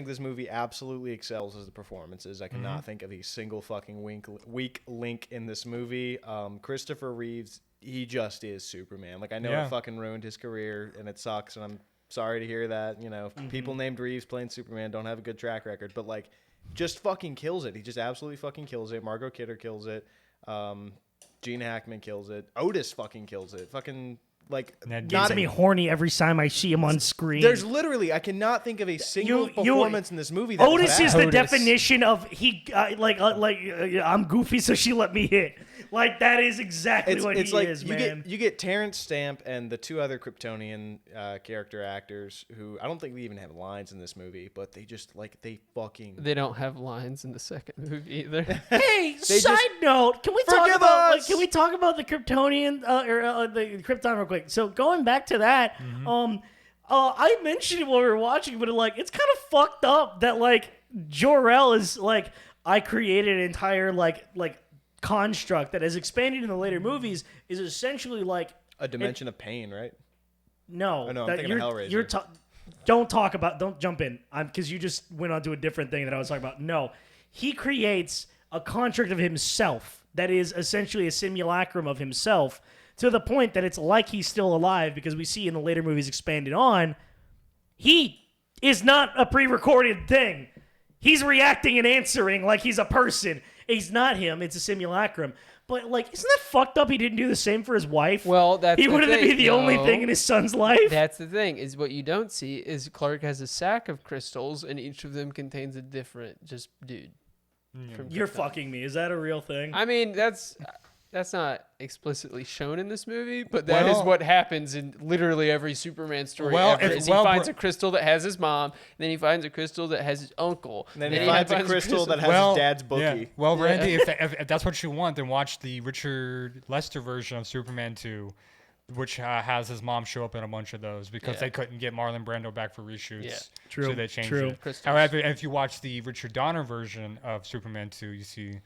this movie absolutely excels is the performances. I cannot think of a single fucking weak link in this movie. Christopher Reeves, he just is Superman. Like, I know Yeah. it fucking ruined his career and it sucks, and I'm sorry to hear that. People named Reeves playing Superman don't have a good track record, but like, just fucking kills it. He just absolutely fucking kills it. Margot Kidder kills it. Gene Hackman kills it. Otis fucking kills it. Fucking like Ned Gets Not me horny every time I see him on screen. There's literally, I cannot think of a single You- performance in this movie. That Otis was is bad. the definition of I'm goofy, so she let me hit. Like, that is exactly what It's he like is, you man. get Terrence Stamp and the two other Kryptonian character actors who I don't think they even have lines in this movie, but they just they fucking. They don't have lines in the second movie either. Hey, just- side note, can we talk Forgive about us! can we talk about the Kryptonian or the Krypton real quick? So going back to that, I mentioned it while we were watching, but it's kind of fucked up that Jor-El is I created an entire construct that is expanded in the later movies is essentially A dimension of pain, right? no, Oh, no, I'm that thinking of you're Hellraiser. don't jump in because you just went on to a different thing that I was talking about. No, he creates a construct of himself that is essentially a simulacrum of himself to the point that it's like he's still alive, because we see in the later movies expanded on, he is not a pre-recorded thing. He's reacting and answering like he's a person. He's not him. It's a simulacrum. But, like, isn't that fucked up he didn't do the same for his wife? Well, that's he the wanted to thing. be the only thing in his son's life. That's the thing, is what you don't see is Clark has a sack of crystals, and each of them contains a different just dude. You're fucking me. Is that a real thing? I mean, that's not explicitly shown in this movie, but that is what happens in literally every Superman story ever. He finds a crystal that has his mom, and then he finds a crystal that has his uncle. And then he finds a crystal that has his dad's bookie. Yeah. Well, Randy, if that's what you want, then watch the Richard Lester version of Superman 2, which has his mom show up in a bunch of those because they couldn't get Marlon Brando back for reshoots. Yeah. True. So they changed it. However, if you watch the Richard Donner version of Superman 2, you see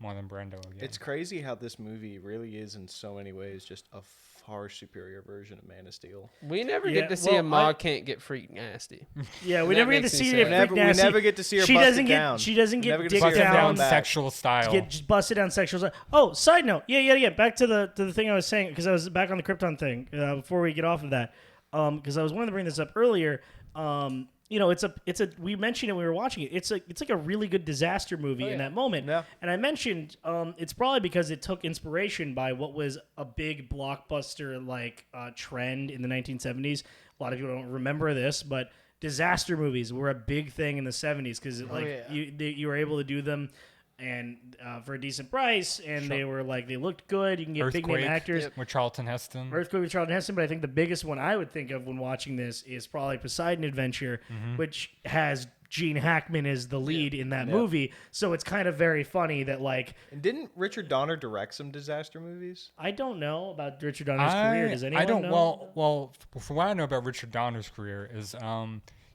Marlon Brando again. It's crazy how this movie really is in so many ways just a far superior version of Man of Steel. We never get to see a Ma can't get freak nasty. Yeah, we never get to see it freak nasty. We never get to see her busted down. She doesn't get dicked down sexual style. Get busted down sexual style. Oh, side note. Yeah. Back to the thing I was saying, because I was back on the Krypton thing before we get off of that. Because I was wanting to bring this up earlier. You know, it's a we mentioned it when we were watching it. It's like a really good disaster movie in that moment. Yeah. And I mentioned it's probably because it took inspiration by what was a big blockbuster like trend in the 1970s. A lot of people don't remember this, but disaster movies were a big thing in the 70s because you were able to do them and for a decent price, and they were like they looked good. You can get big name actors with Charlton Heston. Earthquake with Charlton Heston, but I think the biggest one I would think of when watching this is probably Poseidon Adventure, which has Gene Hackman as the lead in that movie. So it's kind of very funny that like. And didn't Richard Donner direct some disaster movies? I don't know about Richard Donner's career. Does anyone know? Well, from what I know about Richard Donner's career is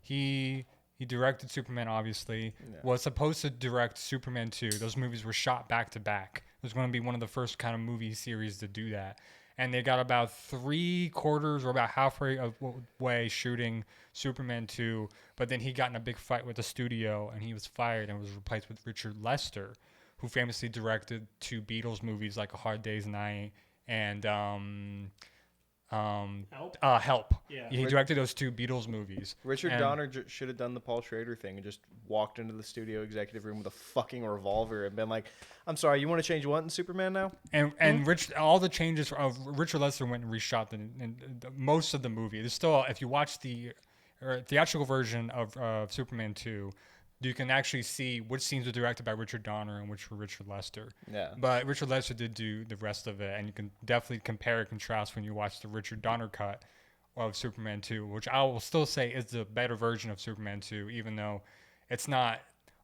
he directed Superman, obviously, was supposed to direct Superman 2. Those movies were shot back to back. It was going to be one of the first kind of movie series to do that. And they got about 3/4 or about halfway of way shooting Superman 2. But then he got in a big fight with the studio, and he was fired and was replaced with Richard Lester, who famously directed 2 Beatles movies like A Hard Day's Night and Help. Yeah. He directed those 2 Beatles movies. Richard Donner should have done the Paul Schrader thing and just walked into the studio executive room with a fucking revolver and been like, "I'm sorry, you want to change what in Superman now?" And all the changes of Richard Lester went and reshot most of the movie. There's still, if you watch the theatrical version of Superman 2, you can actually see which scenes were directed by Richard Donner and which were Richard Lester. Yeah. But Richard Lester did do the rest of it, and you can definitely compare and contrast when you watch the Richard Donner cut of Superman 2, which I will still say is the better version of Superman 2, even though it's not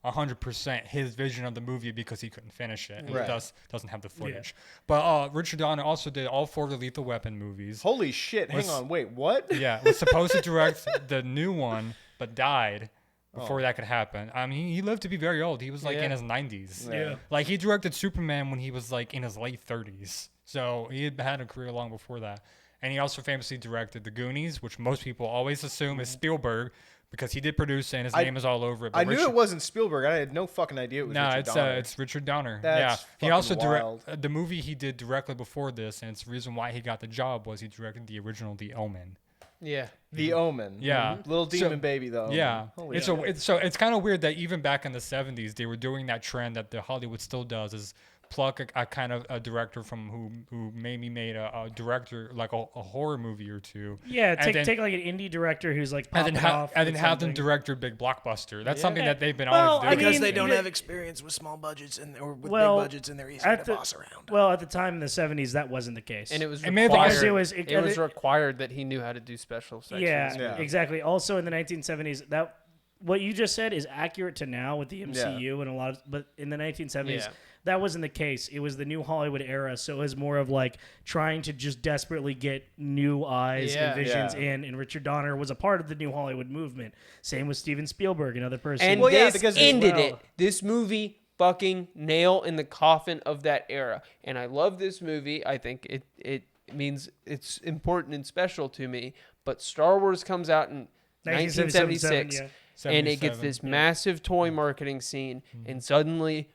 100% his vision of the movie because he couldn't finish it. Right. He doesn't have the footage. Yeah. But Richard Donner also did all 4 of the Lethal Weapon movies. Holy shit. Hang on. Wait, what? Yeah. Was supposed to direct the new one, but died before that could happen. I mean, he lived to be very old. He was like in his 90s. Yeah. Like he directed Superman when he was like in his late 30s. So he had a career long before that. And he also famously directed The Goonies, which most people always assume is Spielberg because he did produce it and his name is all over it. But I knew it wasn't Spielberg. I had no fucking idea it was Richard Donner. No, it's Richard Donner. That's he also directed the movie he did directly before this, and it's the reason why he got the job was he directed the original The Omen. Yeah. The Omen. Yeah. Mm-hmm. Little demon baby, though. Yeah. It's kind of weird that even back in the 70s, they were doing that trend that the Hollywood still does is pluck a kind of a director from who maybe made a director like a horror movie or two. Yeah, take like an indie director who's like popping off. And then have them direct a big blockbuster. That's something that they've been always doing. Because they don't have experience with small budgets or with big budgets, and they're easy to boss around. Well, at the time in the 70s, that wasn't the case. And it was required. It was required that he knew how to do special sections. Yeah, exactly. Also in the 1970s, that what you just said is accurate to now with the MCU and a lot of, but in the 1970s, that wasn't the case. It was the new Hollywood era, so it was more of like trying to just desperately get new eyes and visions in, and Richard Donner was a part of the new Hollywood movement. Same with Steven Spielberg, another person. And this ended it. This movie fucking nail in the coffin of that era. And I love this movie. I think it means it's important and special to me. But Star Wars comes out in 1976, and it gets this massive toy marketing scene, and suddenly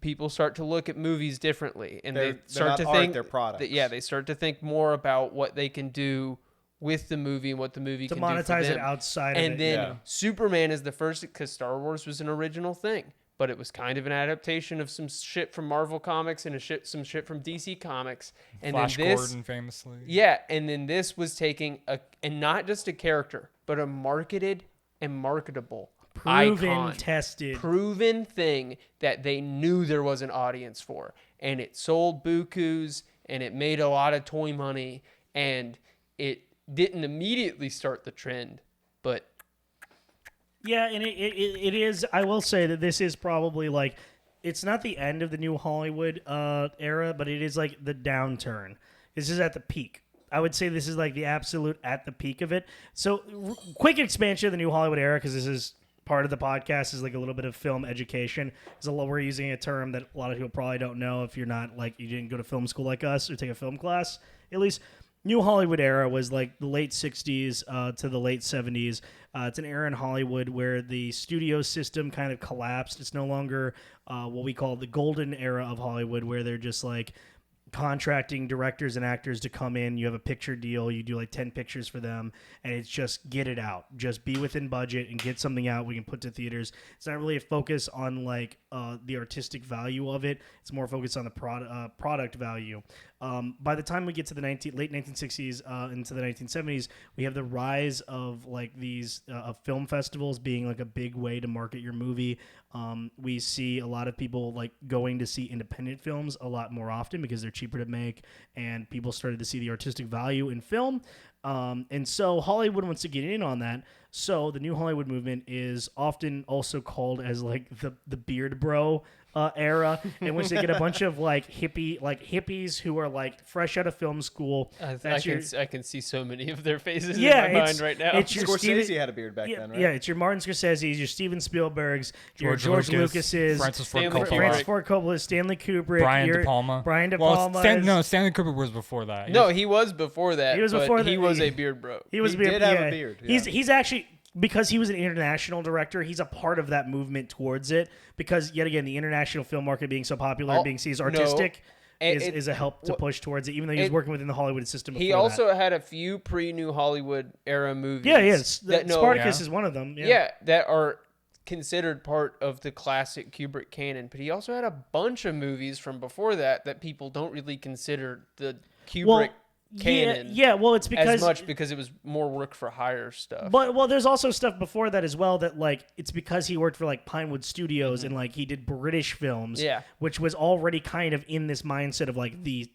people start to look at movies differently, and They're they start not to art, think they're products. they start to think more about what they can do with the movie and what the movie To can do for monetize it them. outside of And it. then Yeah. Superman is the first, because Star Wars was an original thing, but it was kind of an adaptation of some shit from Marvel Comics and some shit from DC Comics. And Flash then this, Gordon, famously. yeah, and then this was taking and not just a character, but a marketed and marketable Proven, icon, tested. proven thing that they knew there was an audience for, and it sold bukus, and it made a lot of toy money, and it didn't immediately start the trend, but Yeah, and it is. I will say that this is probably like, it's not the end of the new Hollywood era, but it is like the downturn. This is at the peak. I would say this is like the absolute at the peak of it. So, quick expansion of the new Hollywood era, because this is part of the podcast, is like a little bit of film education. We're using a term that a lot of people probably don't know if you're not like, you didn't go to film school like us or take a film class, at least. New Hollywood era was like the late 60s to the late 70s. It's an era in Hollywood where the studio system kind of collapsed. It's no longer what we call the golden era of Hollywood, where they're just like contracting directors and actors to come in. You have a picture deal. You do like 10 pictures for them, and it's just get it out. Just be within budget and get something out we can put to theaters. It's not really a focus on like the artistic value of it. It's more focused on the product value. By the time we get to the late 1960s into the 1970s, we have the rise of like these film festivals being like a big way to market your movie. We see a lot of people like going to see independent films a lot more often because they're cheaper to make, and people started to see the artistic value in film. And so Hollywood wants to get in on that. So the new Hollywood movement is often also called as like the beard bro era, in which they get a bunch of like hippies who are like fresh out of film school. I can see so many of their faces Yeah, in my mind right now. it's your Scorsese had a beard back yeah, then, right? yeah, it's your Martin Scorsese's, your Steven Spielberg's, your George Lucas, Lucas's, Francis Ford Stanley Coppola, Francis Ford Coppola, Stanley Kubrick, Brian your- De Palma. Brian De Well, Palma. Stanley Kubrick was before that. No, he was before that. He was but before he that. was a beard bro. He was He did have a beard, yeah. He's actually, because he was an international director, he's a part of that movement towards it. Because yet again, the international film market being so popular and being seen as artistic is a help to push towards it. Even though he was working within the Hollywood system before He also had a few pre-New Hollywood era movies. yeah. that Spartacus is one of them. Yeah, that are considered part of the classic Kubrick canon. But he also had a bunch of movies from before that people don't really consider the Kubrick canon. Yeah. Well, it's because as much because it was more work for hire stuff. But there's also stuff before that as well that like it's because he worked for like Pinewood Studios and like he did British films, Yeah. which was already kind of in this mindset of like the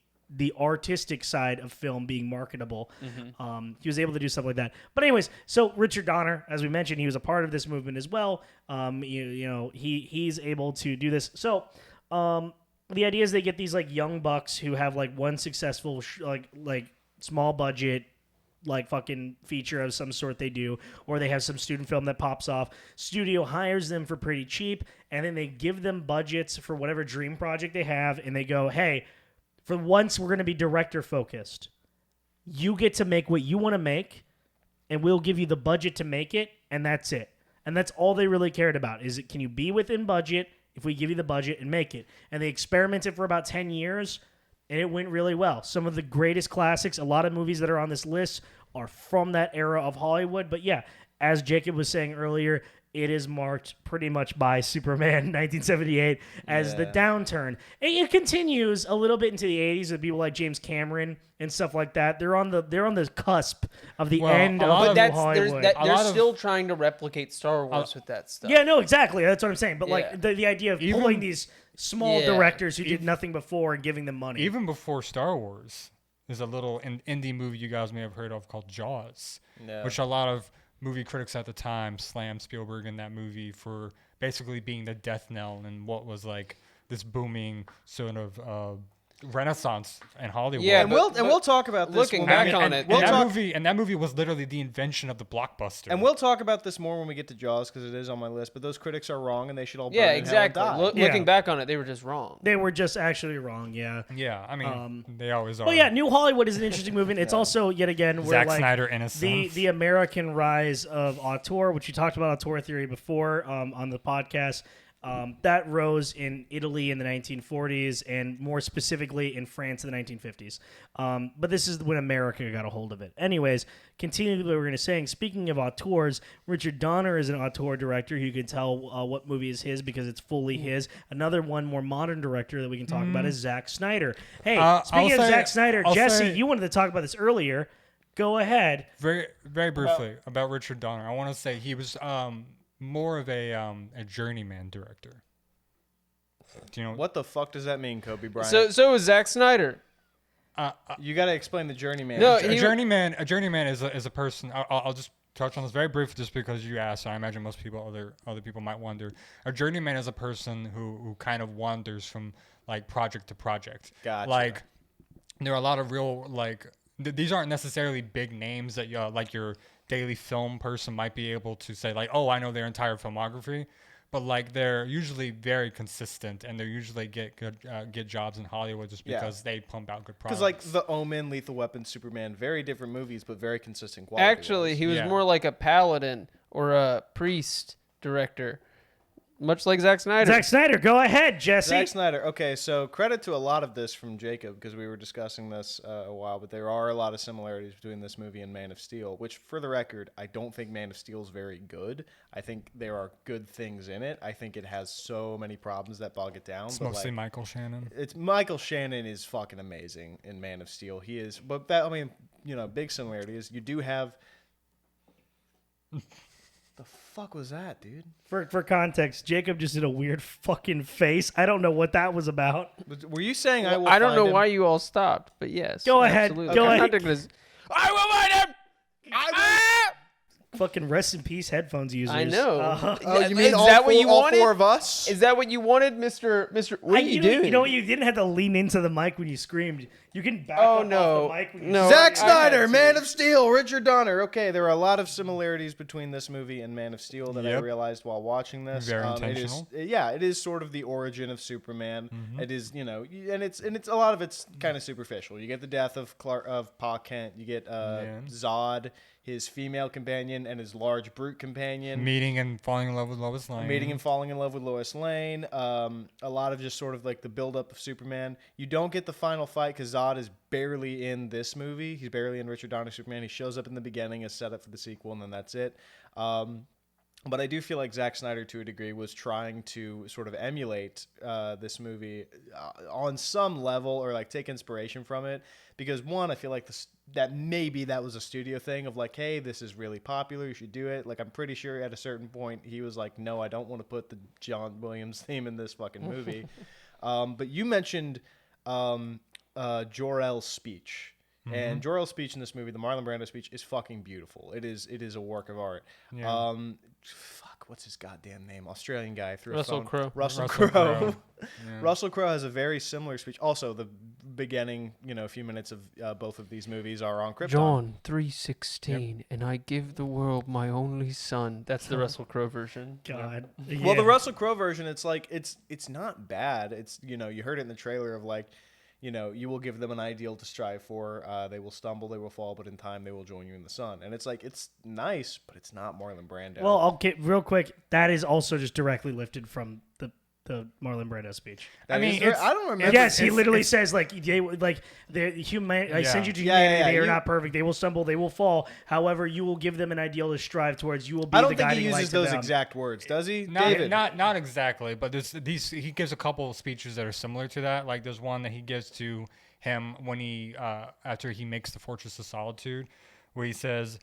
artistic side of film being marketable. He was able to do stuff like that. But anyways, so Richard Donner, as we mentioned, he was a part of this movement as well. He's able to do this. So the idea is they get these like young bucks who have like one successful like small budget like fucking feature of some sort they do, or they have some student film that pops off. Studio hires them for pretty cheap, and then they give them budgets for whatever dream project they have, and they go, hey, for once we're going to be director focused. You get to make what you want to make, and we'll give you the budget to make it, and that's it. And that's all they really cared about, is can you be within budget if we give you the budget and make it. And they experimented for about 10 years, and it went really well. Some of the greatest classics, a lot of movies that are on this list are from that era of Hollywood. But yeah, as Jacob was saying earlier, it is marked pretty much by Superman 1978 as the downturn. And it continues a little bit into the 80s with people like James Cameron and stuff like that. They're on the cusp of the end of Hollywood. They're still trying to replicate Star Wars with that stuff. Yeah, no, exactly. That's what I'm saying. But like the idea of pulling these small directors who did nothing before and giving them money. Even before Star Wars, there's a little indie movie you guys may have heard of called Jaws, which a lot of movie critics at the time slammed Spielberg in that movie for basically being the death knell and what was like this booming sort of renaissance in Hollywood. Yeah, and we'll talk about this. Looking back on it, that movie was literally the invention of the blockbuster. And we'll talk about this more when we get to Jaws because it is on my list. But those critics are wrong, and they should all burn in hell and die. Looking back on it, they were just wrong. They were just actually wrong. Yeah. Yeah, I mean, they always are. Well, yeah, New Hollywood is an interesting movement. It's also yet again Zack like Snyder innocence. the American rise of auteur, which we talked about auteur theory before on the podcast. That rose in Italy in the 1940s and more specifically in France in the 1950s. But this is when America got a hold of it. Anyways, continuing with what we were going to say, speaking of auteurs, Richard Donner is an auteur director. You can tell what movie is his because it's fully his. Another one, more modern director that we can talk about is Zack Snyder. Hey, speaking of Zack Snyder, Jesse, you wanted to talk about this earlier. Go ahead. Very, very briefly about Richard Donner. I want to say he was more of a journeyman director. Do you know What the fuck does that mean, Kobe Bryant? So was Zack Snyder. You got to explain the journeyman. No, a journeyman is a person. I'll just touch on this very briefly, just because you asked. So I imagine most people, other people might wonder. A journeyman is a person who kind of wanders from like project to project. Gotcha. Like there are a lot of real like. These aren't necessarily big names that like your daily film person might be able to say like, oh, I know their entire filmography, but like they're usually very consistent and they usually get jobs in Hollywood just because they pump out good products. Because like The Omen, Lethal Weapon, Superman, very different movies, but very consistent quality. Actually, he was more like a paladin or a priest director, much like Zack Snyder. Zack Snyder, go ahead, Jesse. Zack Snyder. Okay, so credit to a lot of this from Jacob because we were discussing this a while, but there are a lot of similarities between this movie and Man of Steel, which, for the record, I don't think Man of Steel is very good. I think there are good things in it. I think it has so many problems that bog it down. It's but mostly like, Michael Shannon. Michael Shannon is fucking amazing in Man of Steel. He is, but that, I mean, you know, big similarity is you do have. The fuck was that, dude? For context, Jacob just did a weird fucking face. I don't know what that was about. Were you saying I will? I don't find know him? why you all stopped, but yes. Go ahead. Absolutely. Go I'm ahead. not gonna- I will find him. Fucking rest in peace, headphones users. I know. Oh, you mean is all that four, what you all wanted? four of us? Is that what you wanted, Mister? What are you doing? You know what? You didn't have to lean into the mic when you screamed. You can back Oh, up no. off the mic when you No. Zack I had Snyder, to. Man of Steel, Richard Donner. Okay, there are a lot of similarities between this movie and Man of Steel that I Yep. realized while watching this. Very intentional. It is sort of the origin of Superman. It is, you know, and it's a lot of it's kind of superficial. You get the death of Pa Kent. You get Zod, his female companion, and his large brute companion. Meeting and falling in love with Lois Lane. Meeting and falling in love with Lois Lane. A lot of just sort of like the build-up of Superman. You don't get the final fight because Zod is barely in this movie. He's barely in Richard Donner's Superman. He shows up in the beginning as set up for the sequel, and then that's it. But I do feel like Zack Snyder, to a degree, was trying to sort of emulate this movie on some level, or like take inspiration from it. Because one, I feel like that maybe that was a studio thing of like, hey, this is really popular, you should do it. Like, I'm pretty sure at a certain point he was like, no, I don't want to put the John Williams theme in this fucking movie. But you mentioned Jor-El's speech. And Jor-El's speech in this movie, the Marlon Brando speech, is fucking beautiful. It is a work of art. Yeah. Fuck, what's his goddamn name? Australian guy through Russell a phone. Crowe. Russell Russell Crowe. Crowe. Yeah. Russell Crowe has a very similar speech. Also, the beginning, a few minutes of both of these movies are on Krypton. John 3:16, and I give the world my only son. That's the Russell Crowe version. God. Well, the Russell Crowe version, it's like it's not bad. It's you heard it in the trailer of like, you will give them an ideal to strive for. They will stumble, they will fall, but in time they will join you in the sun. And it's like it's nice, but it's not Marlon Brando. Well, I'll get real quick. That is also just directly lifted from the Marlon Brando speech. I mean, don't remember. Yes, he literally says like the human. I send you to humanity. They are not perfect. They will stumble. They will fall. However, you will give them an ideal to strive towards. You will be. I don't the think guiding he light uses to those them. exact words, does he? David. Not exactly, but he gives a couple of speeches that are similar to that. Like there's one that he gives to him when he after he makes the Fortress of Solitude, where he says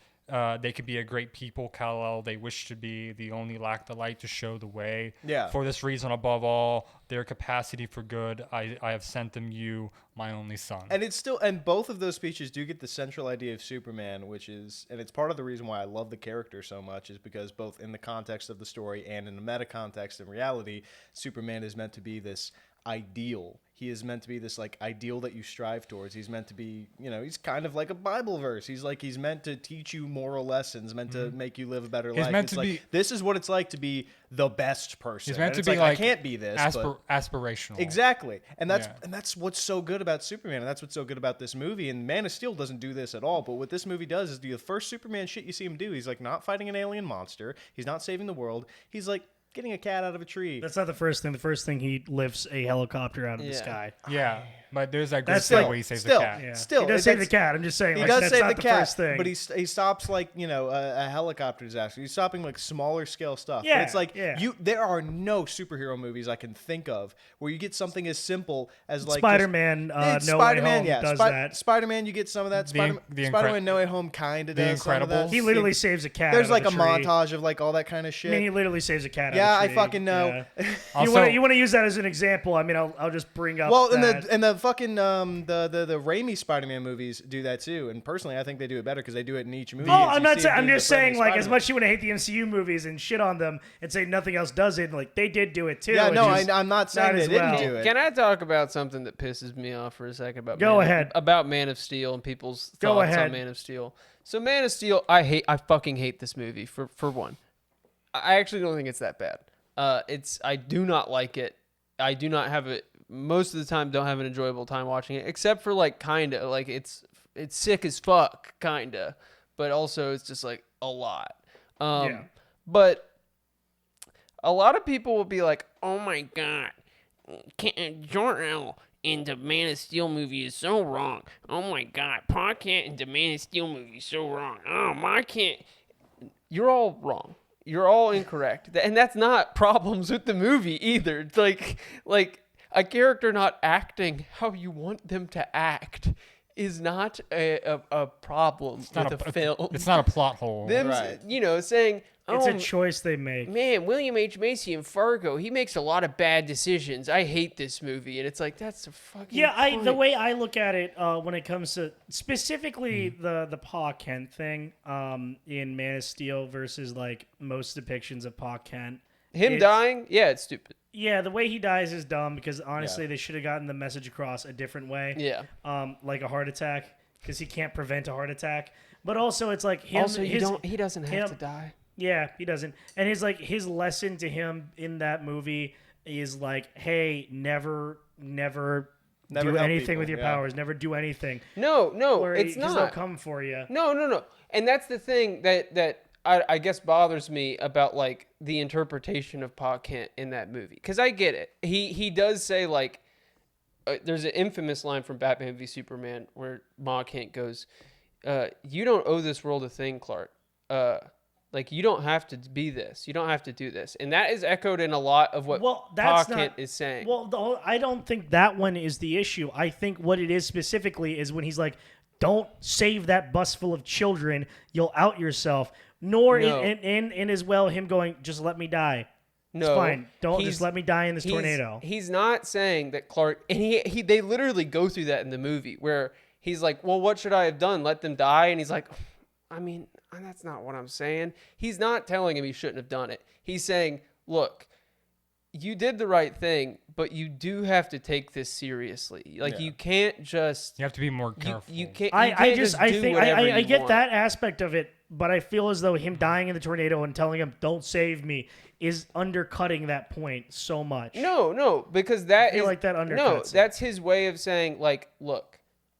they could be a great people, Kal-El. They wish to be. The only lack the light to show the way. Yeah. For this reason, above all, their capacity for good, I have sent them you, my only son. And it's still, and both of those speeches do get the central idea of Superman, which is, and it's part of the reason why I love the character so much, is because both in the context of the story and in the meta context in reality, Superman is meant to be this ideal. He is meant to be this like ideal that you strive towards. He's meant to be, he's kind of like a Bible verse. He's meant to teach you moral lessons, meant to make you live a better life. meant It's to like, be- this is what it's like to be the best person. He's meant And to it's be like I can't be this. but aspirational. Exactly. And that's Yeah. and that's what's so good about Superman, and that's what's so good about this movie. And Man of Steel doesn't do this at all, but what this movie does is the first Superman shit you see him do, he's like not fighting an alien monster, he's not saving the world, he's like getting a cat out of a tree. That's not the first thing. The first thing, he lifts a helicopter out of the Yeah. sky. Yeah, but there's that great That's scene still- where he saves still, the cat. Yeah. Still, he does save the that's- cat. I'm just saying, He like, does that's save not the the first cat, thing. but he stops like a helicopter disaster. He's stopping like smaller scale stuff. Yeah, but it's like yeah. there are no superhero movies I can think of where you get something as simple as like Spider-Man, No Way Spider-Man, Home yeah, does that. Spider-Man, you get some of that. The Spider-Man No Way Home kind of The does some of that. Incredibles. He literally saves a cat. There's out like of a tree. montage of like all that kind of shit. I mean, he literally saves a cat. Yeah, out I of a tree. fucking know. Yeah. Also, You want to use that as an example? I mean, I'll just bring up. Well, that. and the fucking the Raimi Spider-Man movies do that too, and personally, I think they do it better because they do it in each movie. Oh, You I'm not see saying. him I'm do just the friendly saying, like, as Spider-Man. much as you want to hate the MCU movies and shit on them and say nothing else does it, like they did do it too. Yeah, it's no, just I'm not saying not they as didn't well. do it. Can I talk about something that pisses me off for a second about Go ahead. about Man of Steel and people's Go thoughts ahead. on Man of Steel? So Man of Steel, I fucking hate this movie for one. I actually don't think it's that bad. I do not like it. I do not have it most of the time. Don't have an enjoyable time watching it, except for like kinda like it's sick as fuck kinda, but also it's just like a lot. Yeah. But a lot of people will be like, "Oh my god, Jor-El in the Man of Steel movie is so wrong. Oh my god, Pa Kent in the Man of Steel movie is so wrong. Oh my Kent." You're all wrong. You're all incorrect, and that's not problems with the movie either. It's like a character not acting how you want them to act is not a problem with a film. It's not a plot hole. Them, Right. saying, It's "Oh, a choice they make. man, William H. Macy in Fargo, he makes a lot of bad decisions. I hate this movie." And it's like, that's a fucking Yeah, the point. way I look at it when it comes to specifically the Pa Kent thing in Man of Steel versus like most depictions of Pa Kent. Him it's- dying, yeah, it's stupid. Yeah, the way he dies is dumb because honestly they should have gotten the message across a different way. Yeah. Like a heart attack because he can't prevent a heart attack. But also it's like him. Also, he doesn't have him- to die. Yeah, he doesn't. And his lesson to him in that movie is like, hey, never Never do help anything people, with your yeah. powers. Never do anything. No, Or it's because they'll not. come for you. No. And that's the thing that I guess bothers me about like the interpretation of Pa Kent in that movie. Because I get it. He does say like, there's an infamous line from Batman v Superman where Ma Kent goes, "You don't owe this world a thing, Clark. Like you don't have to be this. You don't have to do this." And that is echoed in a lot of what Well, Pa that's Kent not is saying. Well, I don't think that one is the issue. I think what it is specifically is when he's like, "Don't save that bus full of children. You'll out yourself." Nor No. in as well him going, "Just let me die. No, It's fine. Don't he's- just let me die in this he's- tornado." He's not saying that Clark, and they literally go through that in the movie where he's like, "Well, what should I have done? Let them die?" And he's like, "I mean, that's not what I'm saying." He's not telling him he shouldn't have done it. He's saying, "Look, you did the right thing, but you do have to take this seriously. Like Yeah. you can't just You have to be more careful. you can't. I you can't just do think whatever I you get want. that aspect of it, but I feel as though him dying in the tornado and telling him, "Don't save me," is undercutting that point so much. No, because that feel is like that no. undercuts it. That's his way of saying, like, look,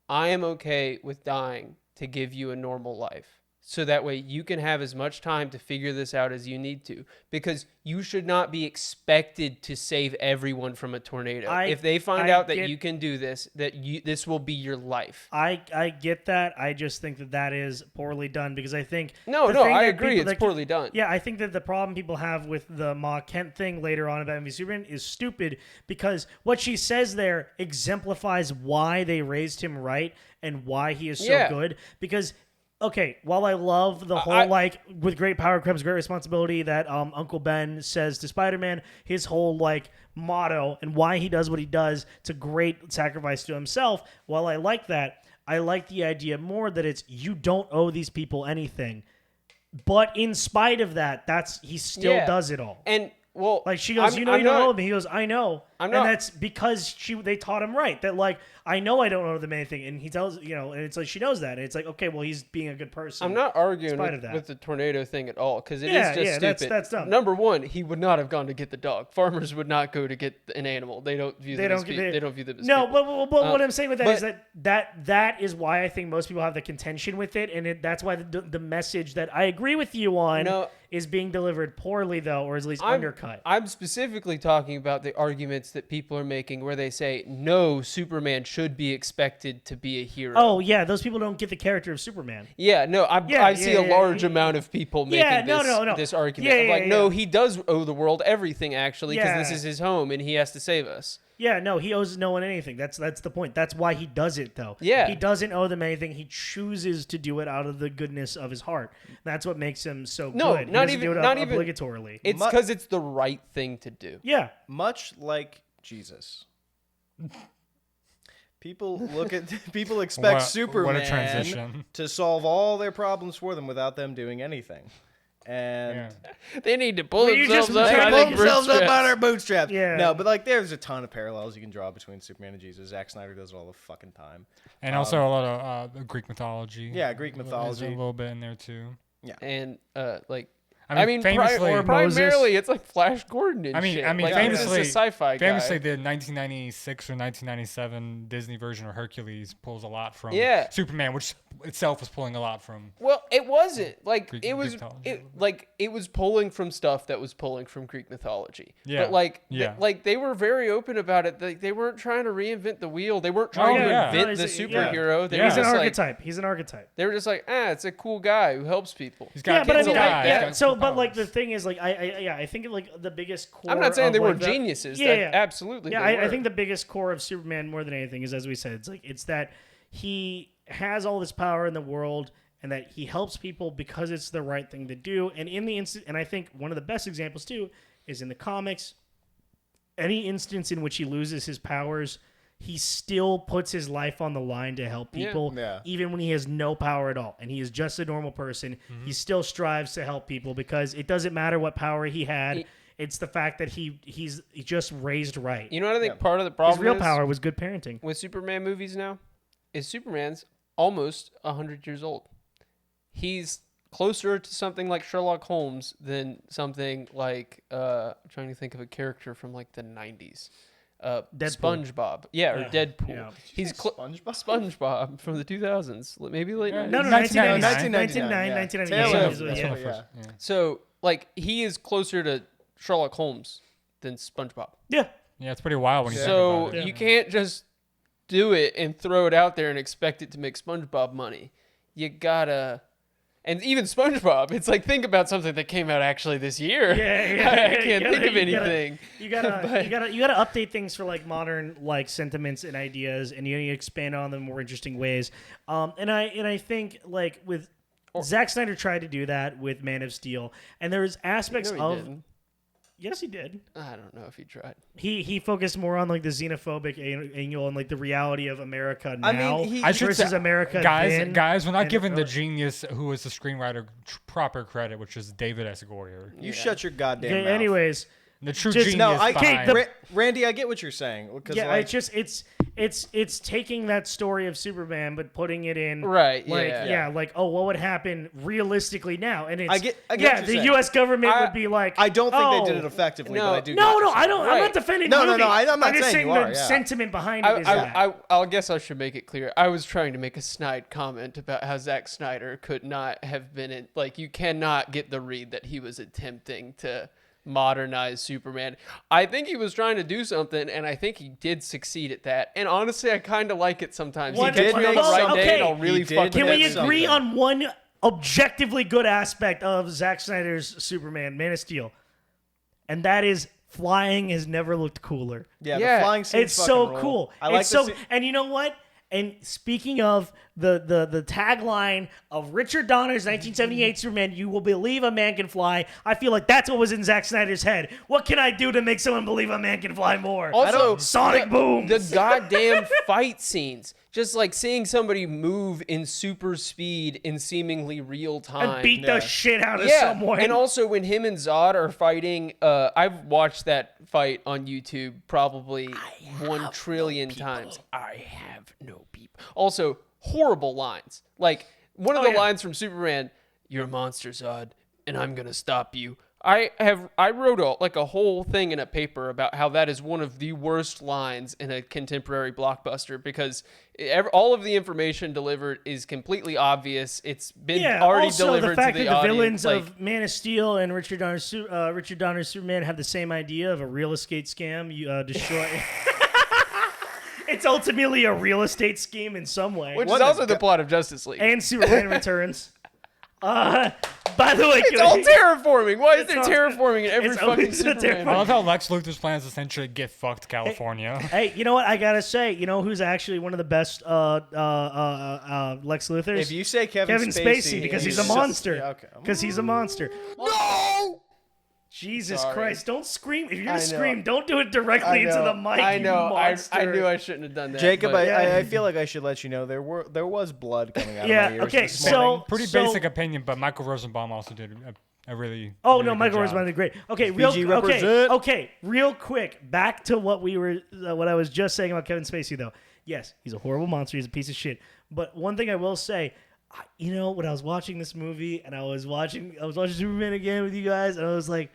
I am okay with dying to give you a normal life, so that way you can have as much time to figure this out as you need to, because you should not be expected to save everyone from a tornado. If they find I out that get- you can do this, this will be your life. I get that. I just think that is poorly done because I think No, the thing I that agree. people- It's poorly done. Yeah, I think that the problem people have with the Ma Kent thing later on about MV Superman is stupid because what she says there exemplifies why they raised him right and why he is so Yeah. good. Because, okay, while I love the whole, like, with great power comes great responsibility that Uncle Ben says to Spider-Man, his whole, like, motto and why he does what he does, it's a great sacrifice to himself. While I like that, I like the idea more that it's you don't owe these people anything. But in spite of that, he still Yeah. does it all. And well, Like she goes, I'm- "You know I'm you don't not- owe me." He goes, "I know." I'm and not- that's because they taught him right. That like I know I don't know them anything, and he tells and it's like she knows that, and it's like okay, well he's being a good person. I'm not arguing spite of with, that. with the tornado thing at all because it is Yeah, just yeah, stupid. that's dumb. Number one, he would not have gone to get the dog. Farmers would not go to get an animal. They don't view them as they don't view them as no, people. but what I'm saying with that is but- that is why I think most people have the contention with it, and that's why the message that I agree with you on is being delivered poorly though, or at least undercut. I'm specifically talking about the arguments that people are making where they say no, Superman should be expected to be a hero. Oh yeah, those people don't get the character of Superman. Yeah, no, I see a large amount of people making this argument. Yeah, of like, yeah, no, yeah. he does owe the world everything actually because Yeah. this is his home and he has to save us. Yeah, no, he owes no one anything. That's the point. That's why he does it, though. Yeah. He doesn't owe them anything. He chooses to do it out of the goodness of his heart. That's what makes him so No, good. He not doesn't even- do it not even- obligatorily. It's because it's the right thing to do. Yeah. Much like Jesus. People expect What a Superman transition. to solve all their problems for them without them doing anything. And They need to pull Well, you themselves just up try they to by pull their themselves up by bootstraps. their bootstraps. Yeah. No, but like there's a ton of parallels you can draw between Superman and Jesus. Zack Snyder does it all the fucking time. And also a lot of Greek mythology. Yeah, Greek There's mythology. a little bit in there too. And I mean, famously, or primarily it's like Flash Gordon and I mean, shit. I mean, like, famously, this is a sci-fi famously, guy. the 1996 or 1997 Disney version of Hercules pulls a lot from Yeah. Superman, which itself was pulling a lot from. Well, it wasn't like Greek it was. mythology. It was pulling from stuff that was pulling from Greek mythology. Yeah. But like, Yeah. they were very open about it. They weren't trying to reinvent the wheel. They weren't trying to yeah. invent No, the he's a- superhero. They Yeah. were He's an just like, archetype. He's an archetype. they were just like, it's a cool guy who helps people. He's got Yeah, but I kids mean, to like die, that. he's got so, superpowers. but like the thing is, like, I think like the biggest core. I'm not saying of, they like, weren't the- geniuses. Yeah, That yeah. absolutely. Yeah, they I were. think the biggest core of Superman, more than anything, is as we said, it's that he has all this power in the world, and that he helps people because it's the right thing to do. And in the instant, and I think one of the best examples too is in the comics. Any instance in which he loses his powers, he still puts his life on the line to help people, Yeah. even when he has no power at all. And he is just a normal person. He still strives to help people because it doesn't matter what power he had. It's the fact that he's just raised right. You know what I think Yeah. part of the His problem real is power was good parenting. with Superman movies now is Superman's almost 100 years old. He's closer to something like Sherlock Holmes than something like I'm trying to think of a character from like the 90s. SpongeBob. Yeah, or Deadpool. Yeah. He's SpongeBob? SpongeBob from the 2000s. Maybe late Yeah. 90s. No, 1999. 1999. Taylor, Yeah. yeah. So, like, he is closer to Sherlock Holmes than SpongeBob. Yeah. Yeah, it's pretty wild when you think So about it. you can't just do it and throw it out there and expect it to make SpongeBob money. You gotta, and even SpongeBob, it's like think about something that came out actually this year. I can't think of anything. You gotta update things for like modern like sentiments and ideas, and you need to expand on them in more interesting ways. And I think like with Zack Snyder tried to do that with Man of Steel, and there's aspects No, he of. didn't. Yes, he did. I don't know if he tried. He focused more on like the xenophobic angle and like the reality of America now I should versus say, America guys, then. we're not and- giving the genius who was the screenwriter proper credit, which is David S. Goyer. You shut your goddamn Okay, mouth. anyways, The true Just- genius. No, I behind- the- Randy, I get what you're saying. Because yeah, like, it's just it's taking that story of Superman but putting it in Right, like yeah. like oh, what would happen realistically now? And it's I get what yeah, you're the saying. U.S. government would be like I don't think oh, they did it effectively, No. but I do. No, get no, what I you're don't. saying. I'm Right. not defending No, the no, movie. no, I'm not just saying saying you the are, yeah. sentiment behind it is that. I guess I should make it clear. I was trying to make a snide comment about how Zack Snyder could not have been in. Like, you cannot get the read that he was attempting to modernize Superman. I think he was trying to do something, and I think he did succeed at that. And honestly, I kind of like it sometimes. What- He gets me on the well, right day, okay. and I'll really He did fucking Can get we something. agree on one objectively good aspect of Zack Snyder's Superman, Man of Steel? And that is flying has never looked cooler. Yeah, Yeah, the flying scenes It's so fucking rule. cool. I like it's so the scene- and you know what? And speaking of the tagline of Richard Donner's 1978 Superman, "You will believe a man can fly." I feel like that's what was in Zack Snyder's head. What can I do to make someone believe a man can fly more? Also, Sonic Boom. The goddamn fight scenes. Just like seeing somebody move in super speed in seemingly real time. And beat the shit out of yeah, someone. and also when him and Zod are fighting, I've watched that fight on YouTube probably 1 trillion times. I have no people. Also, horrible lines. Like one of the lines from Superman, "You're a monster, Zod, and I'm gonna stop you." I wrote a whole thing in a paper about how that is one of the worst lines in a contemporary blockbuster because all of the information delivered is completely obvious. It's been already also, delivered the fact to the that the audience. villains of Man of Steel and Richard Donner's Superman have the same idea of a real estate scam. You destroy. It's ultimately a real estate scheme in some way. which is also the plot of Justice League. And Superman Returns. By the way, It's all terraforming. Why is there all- terraforming in every it's fucking always a Superman? I love how Lex Luthor's plan is essentially get fucked California. Hey, you know what I gotta say? You know who's actually one of the best Lex Luthors? If you say Kevin Spacey, because he's a monster. Yeah, okay. Because he's a monster. No! Jesus Sorry. Christ! Don't scream. If you're I gonna know. scream, don't do it directly into the mic. I you know. I monster. knew I shouldn't have done that. Jacob, but- I feel like I should let you know there was blood coming out Yeah, of my ears okay, this so- morning. Pretty basic opinion, but Michael Rosenbaum also did a really. Oh really no, good Michael job. Rosenbaum did great. Okay, PG represent. okay, real quick. Back to what I was just saying about Kevin Spacey, though. Yes, he's a horrible monster. He's a piece of shit. But one thing I will say, when I was watching this movie and I was watching Superman again with you guys, and I was like,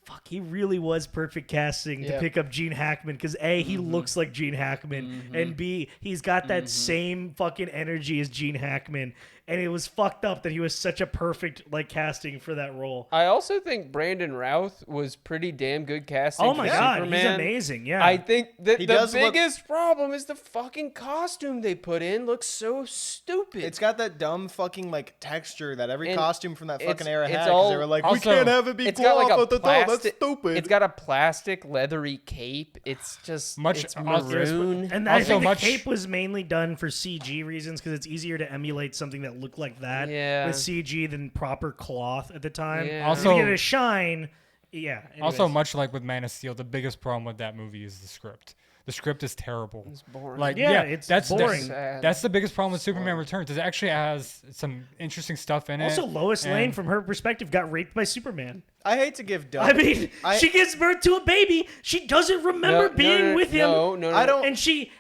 fuck, he really was perfect casting to pick up Gene Hackman because A, he looks like Gene Hackman, and B, he's got that same fucking energy as Gene Hackman, and it was fucked up that he was such a perfect casting for that role. I also think Brandon Routh was pretty damn good casting. Oh my for god, Superman. he's amazing. Yeah, I think that He the does look- biggest problem is the fucking costume they put in looks so stupid. It's got that dumb fucking texture that every And costume from that fucking it's- era it's had. 'Cause they all- were like, we Also, can't have it be it's got like cloth. a That's plastic. stupid. It's got a plastic leathery cape. It's just it's also- maroon. and I Also think the much- cape was mainly done for CG reasons because it's easier to emulate something that looked like that with CG than proper cloth at the time. Yeah. Also- to get it a shine. Yeah. Also, anyways. much like with Man of Steel, the biggest problem with that movie is the script. The script is terrible. It's boring. It's boring. That's the biggest problem with Superman Returns. It actually has some interesting stuff in it. Also, Lois Lane, and- from her perspective, got raped by Superman. I hate to give Doug. I mean, she gives birth to a baby. She doesn't remember being with him. No. I don't-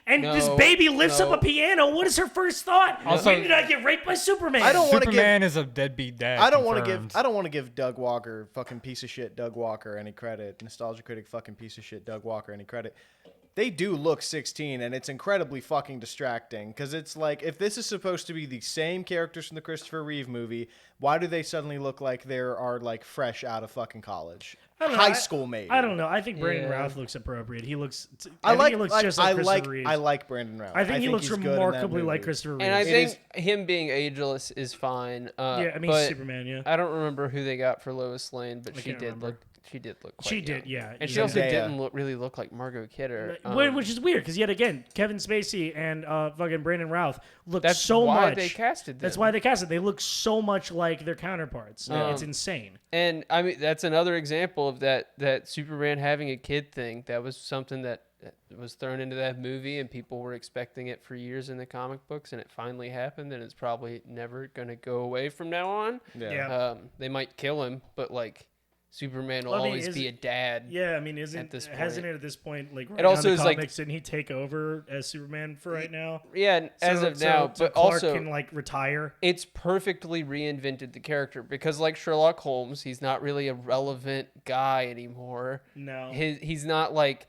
And this baby lifts up a piano. What is her first thought? Also- When did I get raped by Superman? I don't want to give. Superman is a deadbeat dad. I don't want to confirmed. give. I don't want to give Doug Walker, fucking piece of shit, Doug Walker, any credit. Nostalgia critic, fucking piece of shit, Doug Walker, any credit. They do look 16, and it's incredibly fucking distracting because it's like, if this is supposed to be the same characters from the Christopher Reeve movie, why do they suddenly look like they are fresh out of fucking college, high school maybe? I don't know. I think Brandon Yeah. Routh looks appropriate. He looks. I think he looks just like Christopher Reeve. I like Brandon Routh. I think he looks he's good in that remarkably movie. like Christopher Reeve. And I It think him being ageless is fine. I mean, but Superman. Yeah. I don't remember who they got for Lois Lane, but she can't did remember. look. She did look. Quite She young. did, yeah. And she Yeah. also Zendaya. didn't really look like Margot Kidder. Which is weird because yet again, Kevin Spacey and fucking Brandon Routh look That's so why much. they casted them. That's why they casted. They look so much like their counterparts. It's insane. And I mean, that's another example of that Superman having a kid thing. That was something that was thrown into that movie, and people were expecting it for years in the comic books, and it finally happened, and it's probably never gonna go away from now on. Yeah. They might kill him, but Superman will Well, I mean, always be a dad. Yeah, I mean, At this point. hasn't it at this point right It also now in is the like- comics? Didn't he take over as Superman for right now? Yeah, as So- of now, so but Clark also can retire. it's perfectly reinvented the character because, like Sherlock Holmes, he's not really a relevant guy anymore. No. He's not like.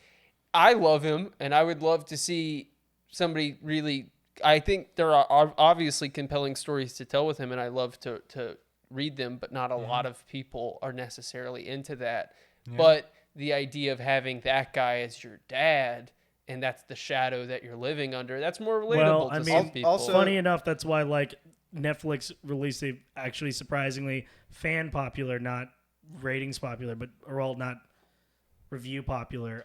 I love him, and I would love to see somebody really. I think there are obviously compelling stories to tell with him, and I love to read them, but not a lot of people are necessarily into that. Yeah. But the idea of having that guy as your dad, and that's the shadow that you're living under, that's more relatable to some people. also- Funny enough, that's why Netflix released a actually surprisingly fan popular, not ratings popular, but not review popular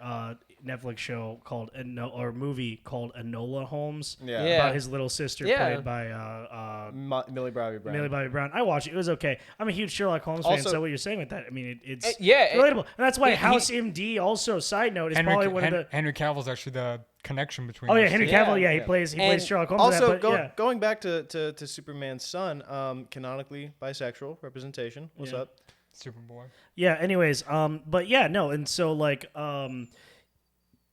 Netflix show called or movie called Enola Holmes. Yeah. About his little sister Yeah. played by Millie Bobby Brown. Millie Bobby Brown. I watched it. It was okay. I'm a huge Sherlock Holmes fan, Also- so what you're saying with that, I mean, it's yeah, relatable. And that's why he- House MD also, side note, is probably one of the... Henry Cavill's actually the connection between. Oh, yeah, those Henry two. Cavill, Yeah. he plays And Sherlock Holmes. in Also, that, but, yeah. going back to Superman's son, canonically bisexual representation. What's Yeah. up? Superboy. Yeah, anyways, but yeah, no, and so, like,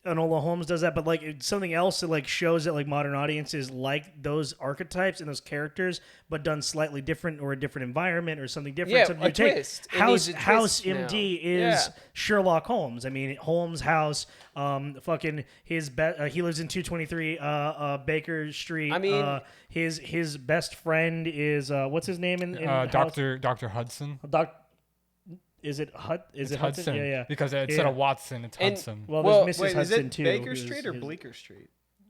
Enola Holmes does that, but like it's something else that like shows that like modern audiences like those archetypes and those characters, but done slightly different or a different environment or something different. Yeah, something a you take. twist. It House needs a House twist MD now. is Yeah. Sherlock Holmes. I mean, Holmes House. Fucking his he lives in 223 Baker Street. I mean- his best friend is what's his name in House? Dr. Hudson. Is it It's Hudson? Hudson. Yeah, yeah. Because instead Yeah. of Watson, it's And- Hudson. Well, Well, there's Mrs. Wait, is Hudson it too. Baker who's- Street or who's- Bleecker Street?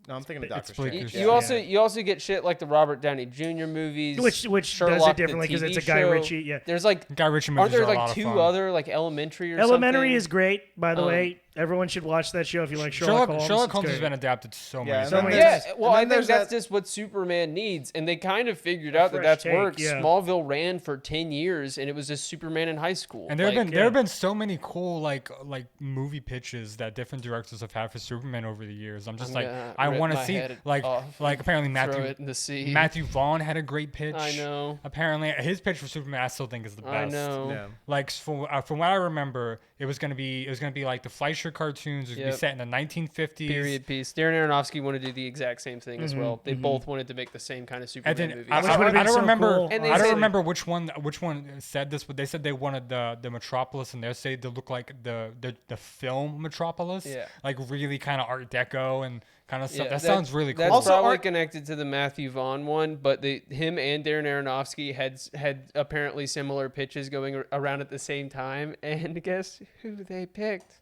No, I'm thinking of It's Dr. Bleecker Strange. Street. You also you also get shit like the Robert Downey Jr. movies, Which does Sherlock, it differently because the it's a TV Guy show. Ritchie. Yeah. There's like Guy Ritchie aren't movies there are a lot like of two fun. other like Elementary or Elementary something? is great, by the way. Everyone should watch that show if you like Sherlock Holmes. Sherlock It's Holmes has great. been adapted so Yeah, many and So then times. many Yeah, there's- well, and I then think there's that's that- just what Superman needs, and they kind of figured out that fresh that's take, worked. yeah. Smallville ran for 10 years, and it was just Superman in high school. And there Like, have been so many cool like movie pitches that different directors have had for Superman over the years. I'm just I'm like gonna I rip want to my see head like off apparently throw it in the sea. Matthew Vaughn had a great pitch. I know. Apparently his pitch for Superman I still think is the best. I know. Yeah. Like from what I remember, it was gonna be like the Fleischer cartoons. It was gonna be Yep. set in the 1950s. Period piece. Darren Aronofsky wanted to do the exact same thing as well. They both wanted to make the same kind of And Superman then movie. I, Which would've I been don't so remember. cool, And they I don't said- remember which one said this, but they said they wanted the Metropolis and they said to look like the film Metropolis. Yeah. Like really kind of Art Deco and kind of stuff. Yeah, that sounds really cool. That's Also, probably Art- connected to the Matthew Vaughn one, but him and Darren Aronofsky had apparently similar pitches going around at the same time, and guess who they picked?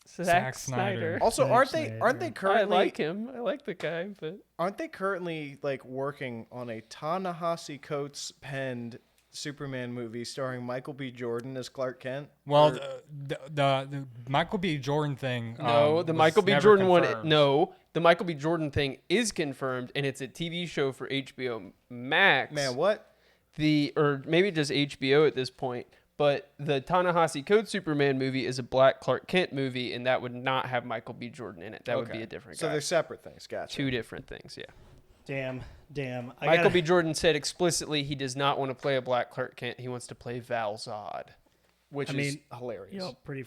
Zack Snyder. Snyder. Also, Zack aren't Snyder. they I currently like him. I like the guy, but aren't they currently like working on a Ta-Nehisi Coates penned Superman movie starring Michael B. Jordan as Clark Kent? Well, Or- the Michael B. Jordan thing. no, the was Michael B. never Jordan confirmed. one. No, the Michael B. Jordan thing is confirmed, and it's a TV show for HBO Max. Man, what? Or maybe just HBO at this point. But the Ta-Nehisi Coates Superman movie is a Black Clark Kent movie, and that would not have Michael B. Jordan in it. That would be Okay. a different So guy. they're separate things. Gotcha. Two different things, yeah. Damn. Michael B. Jordan said explicitly he does not want to play a Black Clark Kent. He wants to play Val Zod. Which I is mean, hilarious. Yo, pretty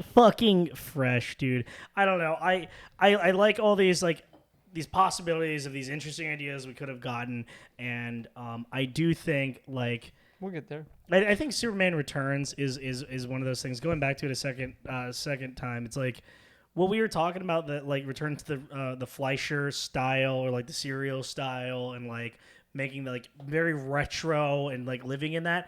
fucking fresh, dude. I don't know. I like all these these possibilities of these interesting ideas we could have gotten, and I do think like We'll get there. I think Superman Returns is one of those things. Going back to it a second time, it's like what we were talking about, that like return to the Fleischer style or like the serial style, and like making the like very retro and like living in that.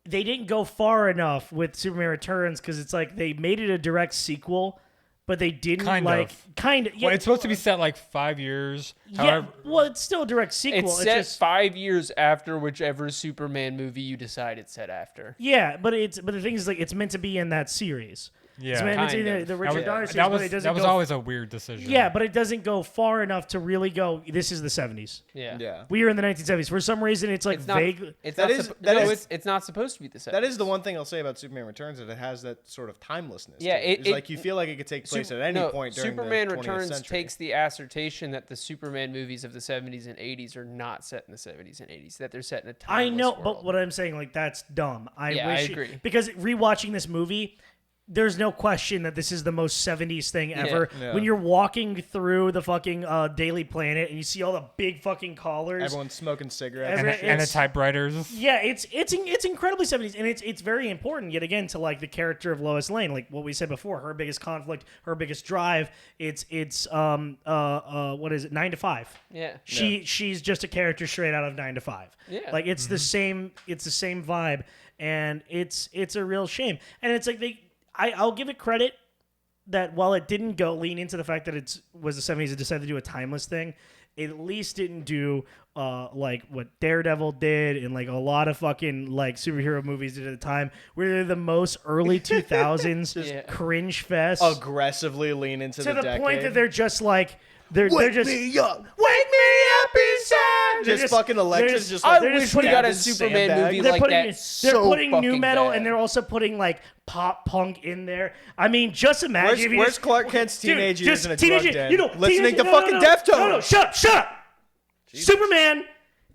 They didn't go far enough with Superman Returns because it's like they made it a direct sequel, but they didn't Kind like of. kind of. Yeah, Well, it's supposed to be set like 5 years. yeah. However, Well, it's still a direct sequel. It's It's set just 5 years after whichever Superman movie you decide it's set after. yeah, but the thing is like it's meant to be in that series. yeah. It's meant to be Kind the of. that Richard was, Donner series, that but was, it doesn't that was go. always a weird decision. Yeah, but it doesn't go far enough to really go. This is the 70s. Yeah. Yeah. We are in the 1970s. For some reason, it's like It's not. vague. It's That not. is- suppo- that no, is- it's not supposed to be the 70s. That is the one thing I'll say about Superman Returns, that it has that sort of timelessness. Yeah, to it. It's it- like you feel like it could take place at any No, point during Superman the 20th Returns century. takes the assertion that the Superman movies of the 70s and 80s are not set in the 70s and 80s, that they're set in a I timeless know, world. but what I'm saying, like, that's dumb. Yeah, I agree. Because rewatching this movie, there's no question that this is the most 70s thing ever. Yeah. When you're walking through the fucking Daily Planet and you see all the big fucking collars. Everyone's smoking cigarettes. And, Every- and the it's- typewriters. Yeah, it's incredibly 70s, and it's very important yet again to like the character of Lois Lane, like what we said before, her biggest conflict, her biggest drive. It's what is it, 9 to 5. Yeah. She's just a character straight out of 9 to 5. Yeah. Like it's the same vibe, and it's a real shame. And it's like I'll give it credit that while it didn't lean into the fact that it was the 70s, it decided to do a timeless thing. at least didn't do like what Daredevil did and like a lot of fucking like superhero movies did at the time, where they're the most early 2000s cringe fest. Aggressively lean into to the decade. point that they're just like they're just me up. wake me up inside. Just fucking Alexis. Just I like, wish we got a Superman movie They're like putting, that. they're So putting new fucking metal bad. and they're also putting like pop punk in there. I mean, just imagine. if you Where's just- Clark Kent's Dude, teenage just years in a teenage- drug den? you know, listening teenage- to no, fucking Deftones. No, shut up. Superman,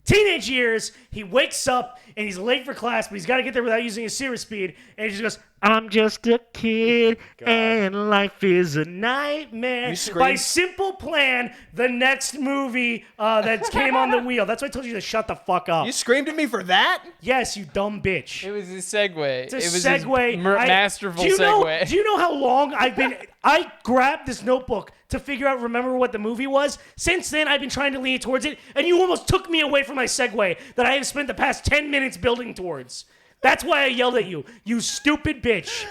teenage years. He wakes up and he's late for class, but he's got to get there without using his serious speed. And he just goes, "I'm just a kid, and life is a nightmare." By Simple Plan, the next movie that came on the wheel. That's why I told you to shut the fuck up. You screamed at me for that? Yes, you dumb bitch. It was a segue. It's a it was segue. His masterful do you know, segue. Do you know how long I've been? I grabbed this notebook to figure out, remember what the movie was. Since then, I've been trying to lean towards it, and you almost took me away from my segue that I have spent the past 10 minutes building towards. That's why I yelled at you. You stupid bitch.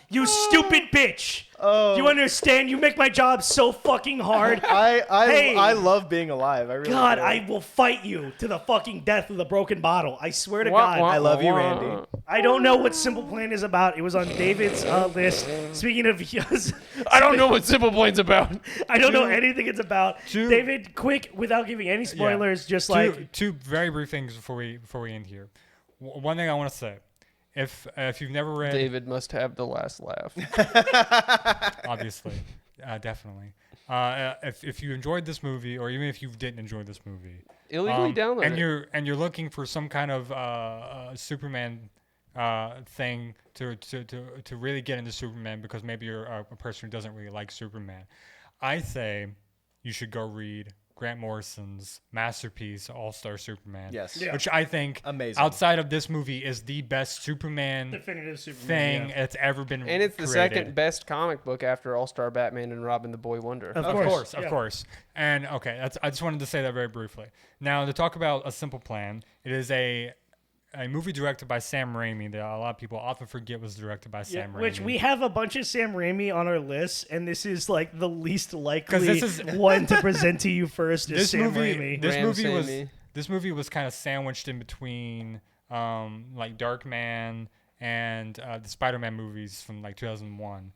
You stupid bitch. Oh. You understand? You make my job so fucking hard. I Hey. love being alive. I really God, do. I will fight you to the fucking death with a broken bottle. I swear to God. I love you, Randy. I don't know what Simple Plan is about. It was on David's list. Speaking of, I don't know what Simple Plan's about. I don't know anything it's about. Two- David, quick, without giving any spoilers, just like two very brief things before we end here. One thing I want to say, if you've never read, David must have the last laugh. obviously, definitely. If you enjoyed this movie, or even if you didn't enjoy this movie, Illegally download and it. you're looking for some kind of Superman thing to really get into Superman, because maybe you're a person who doesn't really like Superman, I say you should go read Grant Morrison's masterpiece, All-Star Superman. Yes. Yeah. Which I think, Amazing. outside of this movie, is the best Superman definitive Superman thing yeah. that's ever been And it's the created. second best comic book after All-Star Batman and Robin the Boy Wonder. Of Of course, course. And okay, I just wanted to say that very briefly. Now, to talk about A Simple Plan, it is a movie directed by Sam Raimi that a lot of people often forget was directed by Sam Raimi. Which we have a bunch of Sam Raimi on our list, and this is like the least likely this is- one to present to you first. Is this Sam movie, Raimi. this movie was kind of sandwiched in between like Darkman and the Spider-Man movies from like 2001.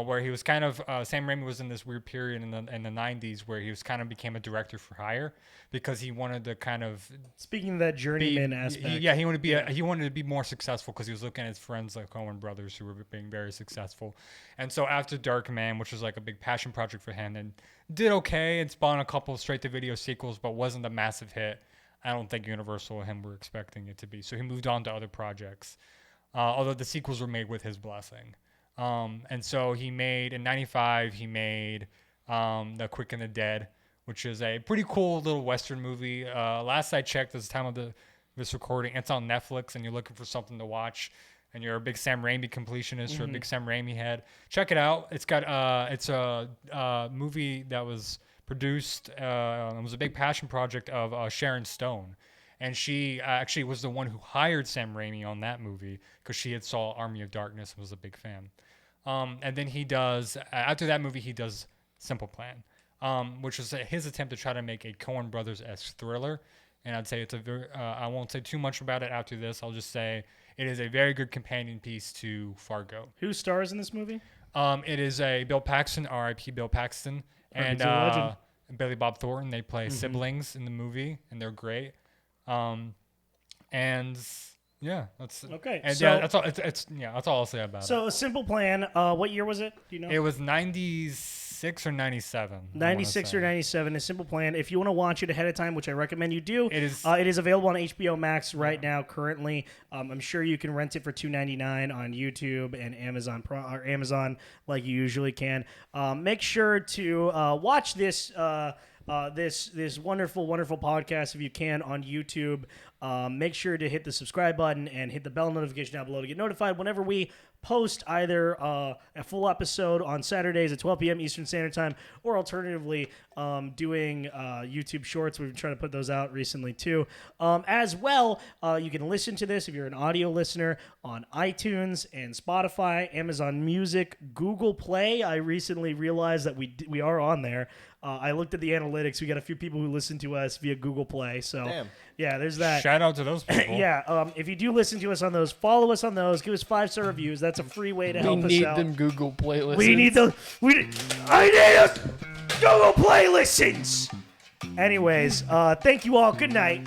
Where he was kind of Sam Raimi was in this weird period in the 90s where he was kind of became a director for hire because he wanted to kind of Speaking of that journeyman aspect, he wanted to be he wanted to be more successful because he was looking at his friends like Coen brothers who were being very successful. And so after Darkman, which was like a big passion project for him, and did okay and spawned a couple straight to video sequels, but wasn't a massive hit. I don't think Universal and him were expecting it to be. So he moved on to other projects, although the sequels were made with his blessing. And so he made, in 95, he made The Quick and the Dead, which is a pretty cool little Western movie. Last I checked, at the time of this recording, it's on Netflix, and you're looking for something to watch, and you're a big Sam Raimi completionist or a big Sam Raimi head, check it out. It's got it's a movie that was produced, it was a big passion project of Sharon Stone. And she actually was the one who hired Sam Raimi on that movie because she had saw Army of Darkness and was a big fan. And then he does, after that movie, he does Simple Plan, which was his attempt to try to make a Coen Brothers-esque thriller. And I'd say it's a very, I won't say too much about it after this. I'll just say it is a very good companion piece to Fargo. who stars in this movie? It is a Bill Paxton, R.I.P. Bill Paxton, and he's a legend. Billy Bob Thornton. They play siblings in the movie, and they're great. And yeah, that's Okay, And so- yeah, that's all. That's all I'll say about it. So, A Simple Plan. What year was it? Do you know? It was 96 or 97. I wanna 96 or say. 97, A Simple Plan. If you want to watch it ahead of time, which I recommend you do, It is- it is available on HBO Max right now. Currently, I'm sure you can rent it for $2.99 on YouTube and Amazon or Amazon like you usually can. Make sure to watch this. This wonderful podcast if you can on YouTube. Make sure to hit the subscribe button and hit the bell notification down below to get notified whenever we post either a full episode on Saturdays at 12 p.m. Eastern Standard Time, or alternatively doing YouTube Shorts. We've been trying to put those out recently too. As well, you can listen to this if you're an audio listener on iTunes and Spotify, Amazon Music, Google Play. I recently realized that we are on there. I looked at the analytics. We got a few people who listen to us via Google Play. So, Damn. yeah, there's that. Shout out to those people. Yeah, if you do listen to us on those, follow us on those. Give us 5-star reviews. That's a free way to We help us need out. them Google playlists. We need those. I need a Google Play listens. Anyways, thank you all. Good night.